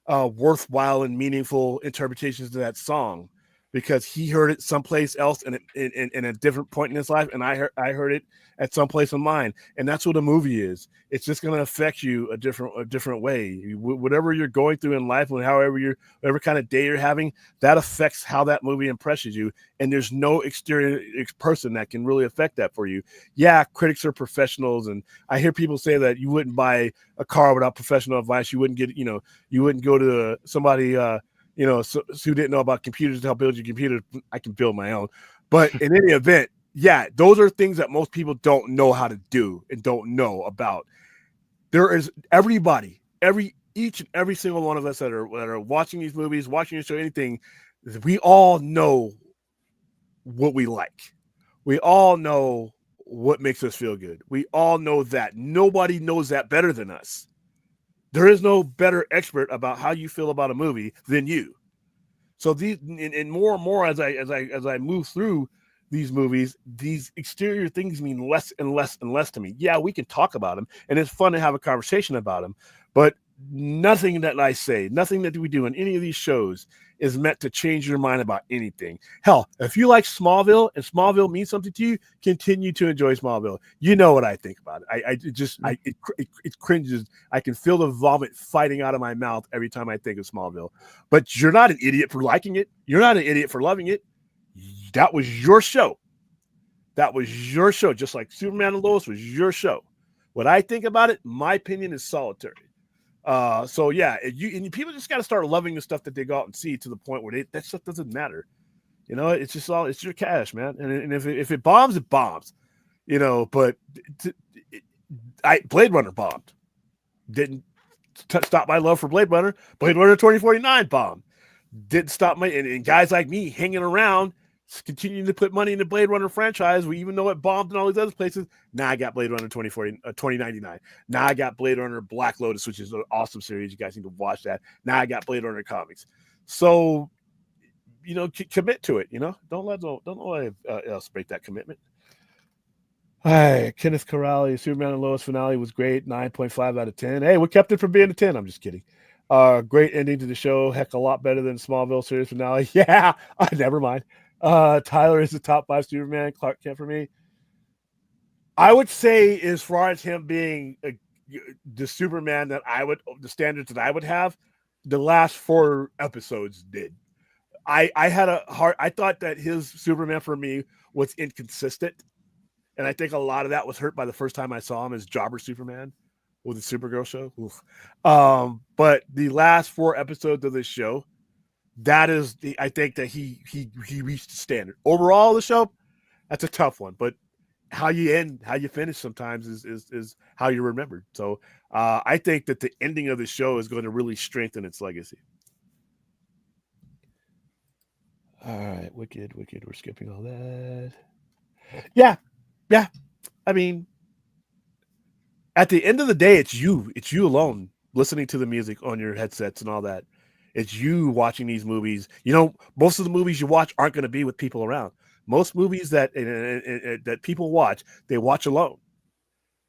worthwhile and meaningful interpretations of that song, because he heard it someplace else in a different point in his life, and I heard it at some place in mine. And that's what a movie is. It's just going to affect you a different way. Whatever you're going through in life, whatever kind of day you're having, that affects how that movie impresses you. And there's no exterior person that can really affect that for you. Yeah, critics are professionals, and I hear people say that you wouldn't buy a car without professional advice. You wouldn't go to somebody who didn't know about computers to help build your computer. I can build my own. But in any event, yeah, those are things that most people don't know how to do and don't know about. There is each and every single one of us that are watching these movies, watching this show, anything, we all know what we like. We all know what makes us feel good. We all know that. Nobody knows that better than us. There is no better expert about how you feel about a movie than you. So these and more and more as I move through these movies, these exterior things mean less and less and less to me. Yeah, we can talk about them, and it's fun to have a conversation about them, but nothing that I say, nothing that we do in any of these shows is meant to change your mind about anything. Hell, if you like Smallville and Smallville means something to you, continue to enjoy Smallville. You know what I think about it. It cringes. I can feel the vomit fighting out of my mouth every time I think of Smallville. But you're not an idiot for liking it. You're not an idiot for loving it. That was your show. That was your show, just like Superman and Lois was your show. What I think about it, my opinion is solitary. So yeah, people just got to start loving the stuff that they go out and see to the point where that stuff doesn't matter. You know, it's just it's your cash, man. And if it bombs, it bombs. You know, but Blade Runner bombed. Didn't stop my love for Blade Runner. Blade Runner 2049 bombed. Didn't stop and guys like me hanging around, continuing to put money in the Blade Runner franchise, even though it bombed in all these other places. Now I got Blade Runner 2099. Now I got Blade Runner Black Lotus, which is an awesome series. You guys need to watch that. Now I got Blade Runner comics. So, you know, commit to it. You know, don't let anybody else break that commitment. Hi, Kenneth Corrali, Superman and Lois finale was great. 9.5 out of 10. Hey, what kept it from being a 10? I'm just kidding. Great ending to the show. Heck, a lot better than Smallville series finale. Yeah, never mind. Tyler is the top 5 Superman. Clark Kent for me. I would say, as far as him being the Superman the standards that I would have, the last 4 episodes did. I thought that his Superman for me was inconsistent. And I think a lot of that was hurt by the first time I saw him as Jobber Superman with the Supergirl show. But the last 4 episodes of this show, that is I think that he reached the standard. Overall, the show, that's a tough one. But how you finish sometimes is how you're remembered. So I think that the ending of the show is going to really strengthen its legacy. All right, wicked. We're skipping all that. Yeah. I mean, at the end of the day, it's you alone listening to the music on your headsets and all that. It's you watching these movies. You know, most of the movies you watch aren't going to be with people around. Most movies that people watch, they watch alone.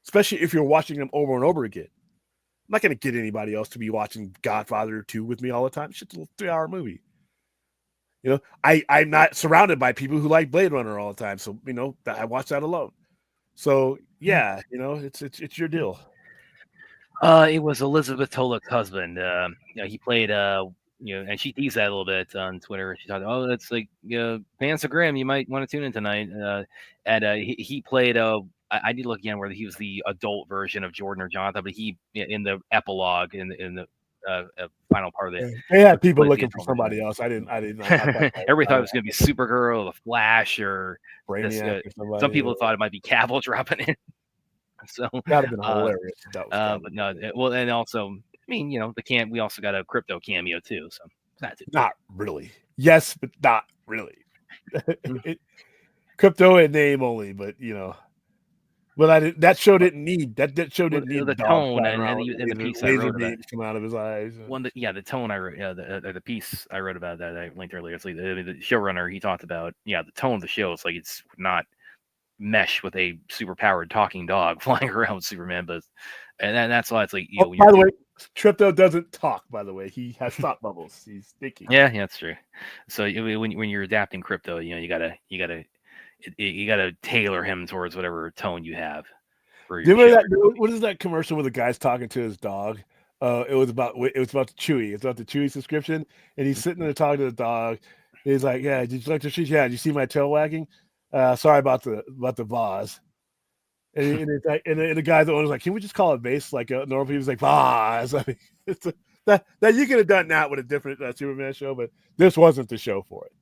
Especially if you're watching them over and over again. I'm not going to get anybody else to be watching Godfather 2 with me all the time. It's just a 3-hour movie. You know, I'm not surrounded by people who like Blade Runner all the time. So, you know, I watch that alone. So yeah, you know, it's your deal. It was Elizabeth Tollick's husband. You know, he played and she teased that a little bit on Twitter. She thought, oh, that's like Fans of Grimm. You might want to tune in tonight. And he played. I need to look again where he was the adult version of Jordan or Jonathan, but he in the epilogue in the final part of it. They had people looking for somebody else. I didn't. Everybody thought it was going to be Supergirl, the Flash, or Brainiac or somebody. Some people thought it might be Cavill dropping in. So that'd have been hilarious. But no, well, and also, I mean, you know, we also got a Crypto cameo too. So not really. Yes, but not really. Crypto in name only, but you know. But that show didn't need that show didn't need the tone and the piece I wrote about come out of his eyes. The tone I wrote, the piece I wrote about that I linked earlier. It's like the showrunner, he talked about the tone of the show. It's like it's not mesh with a super powered talking dog flying around with Superman, but that's why it's like by the way, Crypto doesn't talk. By the way, he has thought bubbles. He's thinking. Yeah, that's true. So when you're adapting Crypto, you gotta tailor him towards whatever tone you have. What is that commercial where the guy's talking to his dog? It was about the Chewy. It's about the Chewy subscription, and he's sitting there talking to the dog. He's like, "Yeah, did you like the treat? Yeah, did you see my tail wagging? Sorry about the vase." And it's like, and the guy, the owner's like, "Can we just call it base like normal?" He was like, "Vase." I mean, that you could have done that with a different Superman show, but this wasn't the show for it.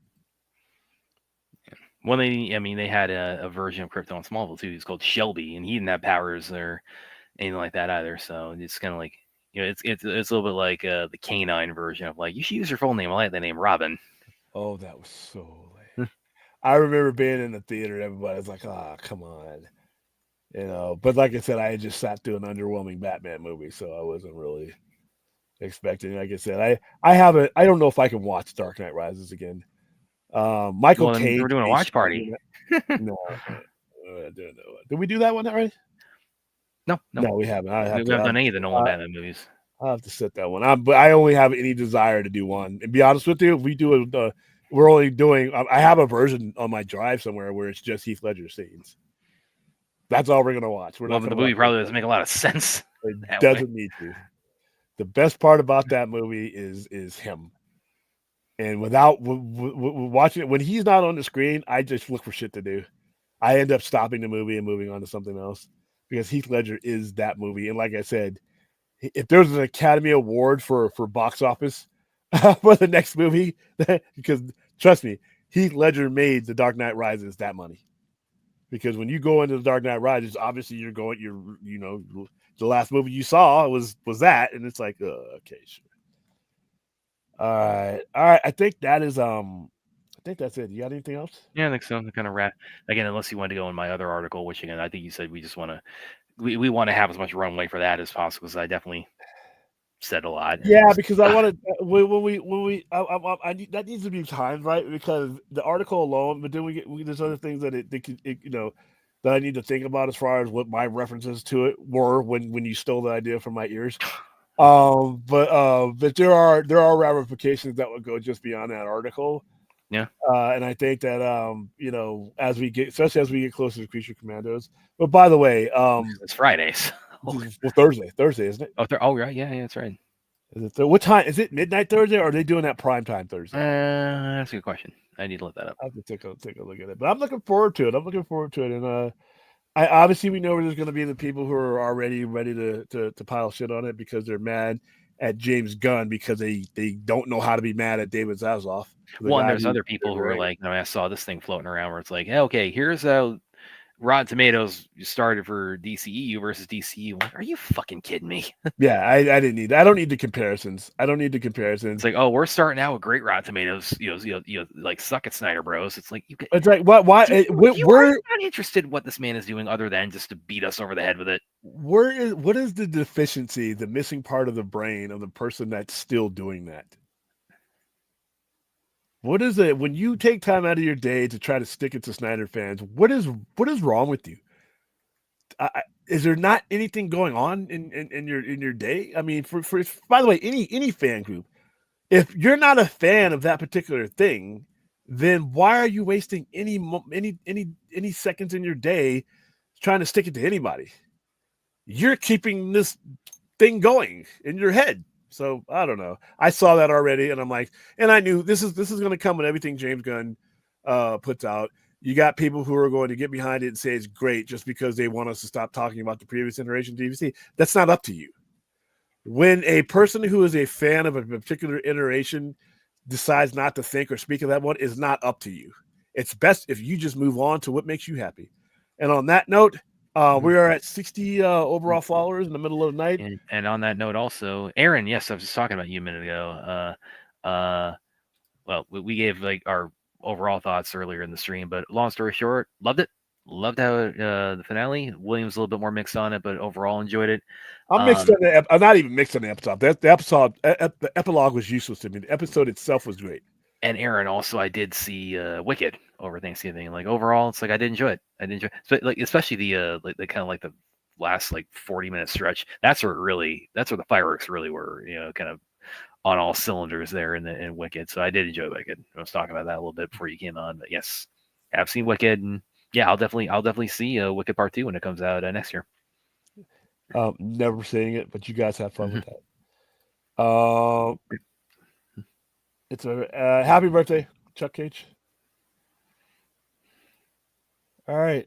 Well, they had a version of Crypto on Smallville too. He's called Shelby, and he didn't have powers or anything like that either. So it's kind of like, it's a little bit like the canine version of like, you should use your full name. I like the name Robin. Oh, that was so lame. I remember being in the theater and everybody was like, "Ah, come on," you know. But like I said, I had just sat through an underwhelming Batman movie, so I wasn't really expecting. Like I said, I don't know if I can watch Dark Knight Rises again. Michael Well, then Caine. we're doing a watch party. No, did we do that one already? No, No, we haven't. we haven't done any of the Nolan Batman movies. I'll have to set that one up, but I only have any desire to do one. And be honest with you, if we do it, we're only doing. I have a version on my drive somewhere where it's just Heath Ledger scenes. That's all we're gonna watch. We're Well, not the gonna movie probably doesn't make a lot of sense. It doesn't need to. The best part about that movie is him. And without watching it, when he's not on the screen, I just look for shit to do. I end up stopping the movie and moving on to something else because Heath Ledger is that movie. And like I said, if there's an Academy Award for box office for the next movie, because trust me, Heath Ledger made The Dark Knight Rises that money. Because when you go into The Dark Knight Rises, obviously you're the last movie you saw was that, and it's like, okay, sure. All right. I think that is I think that's it. You got anything else? Yeah, I think so. Kind of wrap again, unless you want to go in my other article, which again I think you said we just want to we want to have as much runway for that as possible. Because I definitely said a lot. Yeah, because I want to I need, that needs to be timed right because the article alone, but then there's other things that that I need to think about as far as what my references to it were when you stole the idea from my ears. But there are ramifications that would go just beyond that article. Yeah. And I think that especially as we get closer to Creature Commandos. But by the way, it's Fridays. Well, Thursday, isn't it? Oh, right. Yeah, that's right. Is it what time? Is it midnight Thursday, or are they doing that prime time Thursday? That's a good question. I need to look that up. I have to take a look at it. But I'm looking forward to it. And I obviously we know there's going to be the people who are already ready to pile shit on it because they're mad at James Gunn because they don't know how to be mad at David Zaslav. Well, and there's other people who are like, I saw this thing floating around where it's like, okay, here's how Rotten Tomatoes started for DCEU versus DCU. Like, are you fucking kidding me? Yeah, I didn't need that. I don't need the comparisons. It's like, oh, we're starting out with great Rotten Tomatoes. Like suck it, Snyder Bros. It's like it's like why we're not interested in what this man is doing other than just to beat us over the head with it. What is the deficiency, the missing part of the brain of the person that's still doing that? What is it when you take time out of your day to try to stick it to Snyder fans? What is wrong with you? Is there not anything going on in your day? I mean, for by the way, any fan group, if you're not a fan of that particular thing, then why are you wasting any seconds in your day trying to stick it to anybody? You're keeping this thing going in your head. So I don't know. I saw that already, and I'm like, and I knew this is going to come with everything James Gunn puts out. You got people who are going to get behind it and say it's great just because they want us to stop talking about the previous iteration of DVC. That's not up to you. When a person who is a fan of a particular iteration decides not to think or speak of that one, is not up to you. It's best if you just move on to what makes you happy. And on that note, we are at 60 overall followers in the middle of the night. And on that note, also, Aaron, yes, I was just talking about you a minute ago. Well, we gave like our overall thoughts earlier in the stream, but long story short, loved it. Loved how the finale. Williams a little bit more mixed on it, but overall enjoyed it. I'm mixed on the. I'm not even mixed on the episode. The epilogue was useless to me. The episode itself was great. And Aaron, also, I did see Wicked over Thanksgiving. Like overall, it's like I did enjoy it. So, like especially the kind of like the last like 40-minute stretch. That's where the fireworks really were. Kind of on all cylinders there in Wicked. So I did enjoy Wicked. I was talking about that a little bit before you came on. But yes, I've seen Wicked, and yeah, I'll definitely see Wicked Part 2 when it comes out next year. Never seeing it, but you guys have fun with that. It's a happy birthday, Chuck Cage. All right.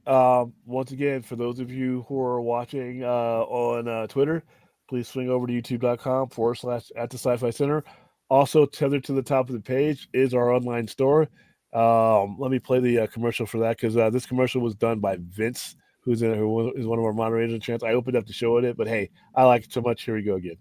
Once again, for those of you who are watching on Twitter, please swing over to youtube.com/@the-Sci-Fi Center. Also, tethered to the top of the page is our online store. Let me play the commercial for that because this commercial was done by Vince, who is one of our moderators. Chance I opened up to show it, but hey, I like it so much. Here we go again.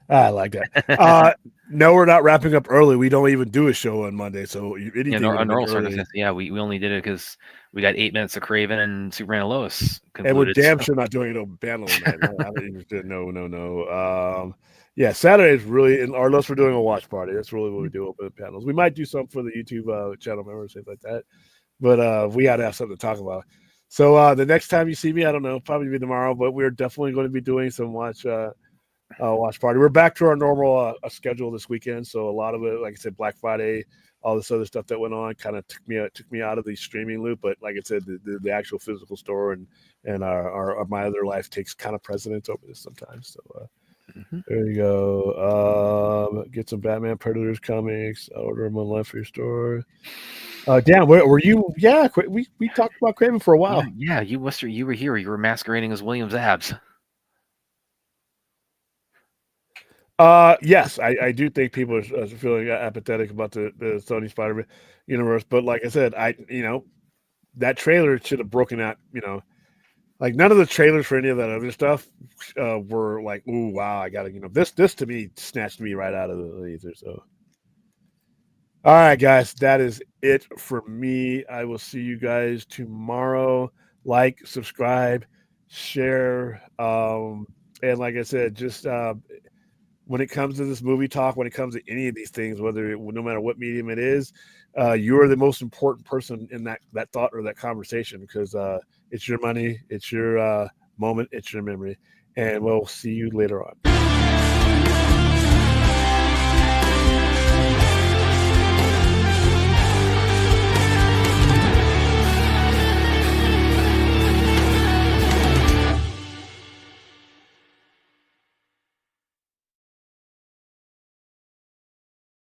I like that. No, we're not wrapping up early. We don't even do a show on Monday, so anything Yeah, would have been normal early. circumstances. Yeah, we only did it because we got 8 minutes of Craven and Superman and Lois And we're concluded. damn so- sure not doing it on panel night. I'm not interested. No. Yeah, Saturday is really, unless we're doing a watch party. That's really what we do open the panels. We might do something for the YouTube channel members, things like that. But we got to have something to talk about. So the next time you see me, I don't know, probably be tomorrow, but we're definitely going to be doing some watch party. We're back to our normal schedule this weekend. So a lot of it, like I said, Black Friday, all this other stuff that went on kind of took me out of the streaming loop. But like I said, the actual physical store and our my other life takes kind of precedence over this sometimes. So there you go. Get some Batman Predators comics. Order them online for your store. Dan, where were you? Yeah, we talked about Kraven for a while. Yeah, you were here. You were masquerading as William's abs. Yes, I do think people are feeling apathetic about the Sony Spider-Man universe, but like I said, that trailer should have broken out. Like none of the trailers for any of that other stuff were like, ooh, wow, I gotta, this to me snatched me right out of the ether. So, all right, guys, that is it for me. I will see you guys tomorrow. Like, subscribe, share, and like I said, just. When it comes to this movie talk, when it comes to any of these things, no matter what medium it is, you are the most important person in that thought or that conversation because it's your money, it's your moment, it's your memory. And we'll see you later on.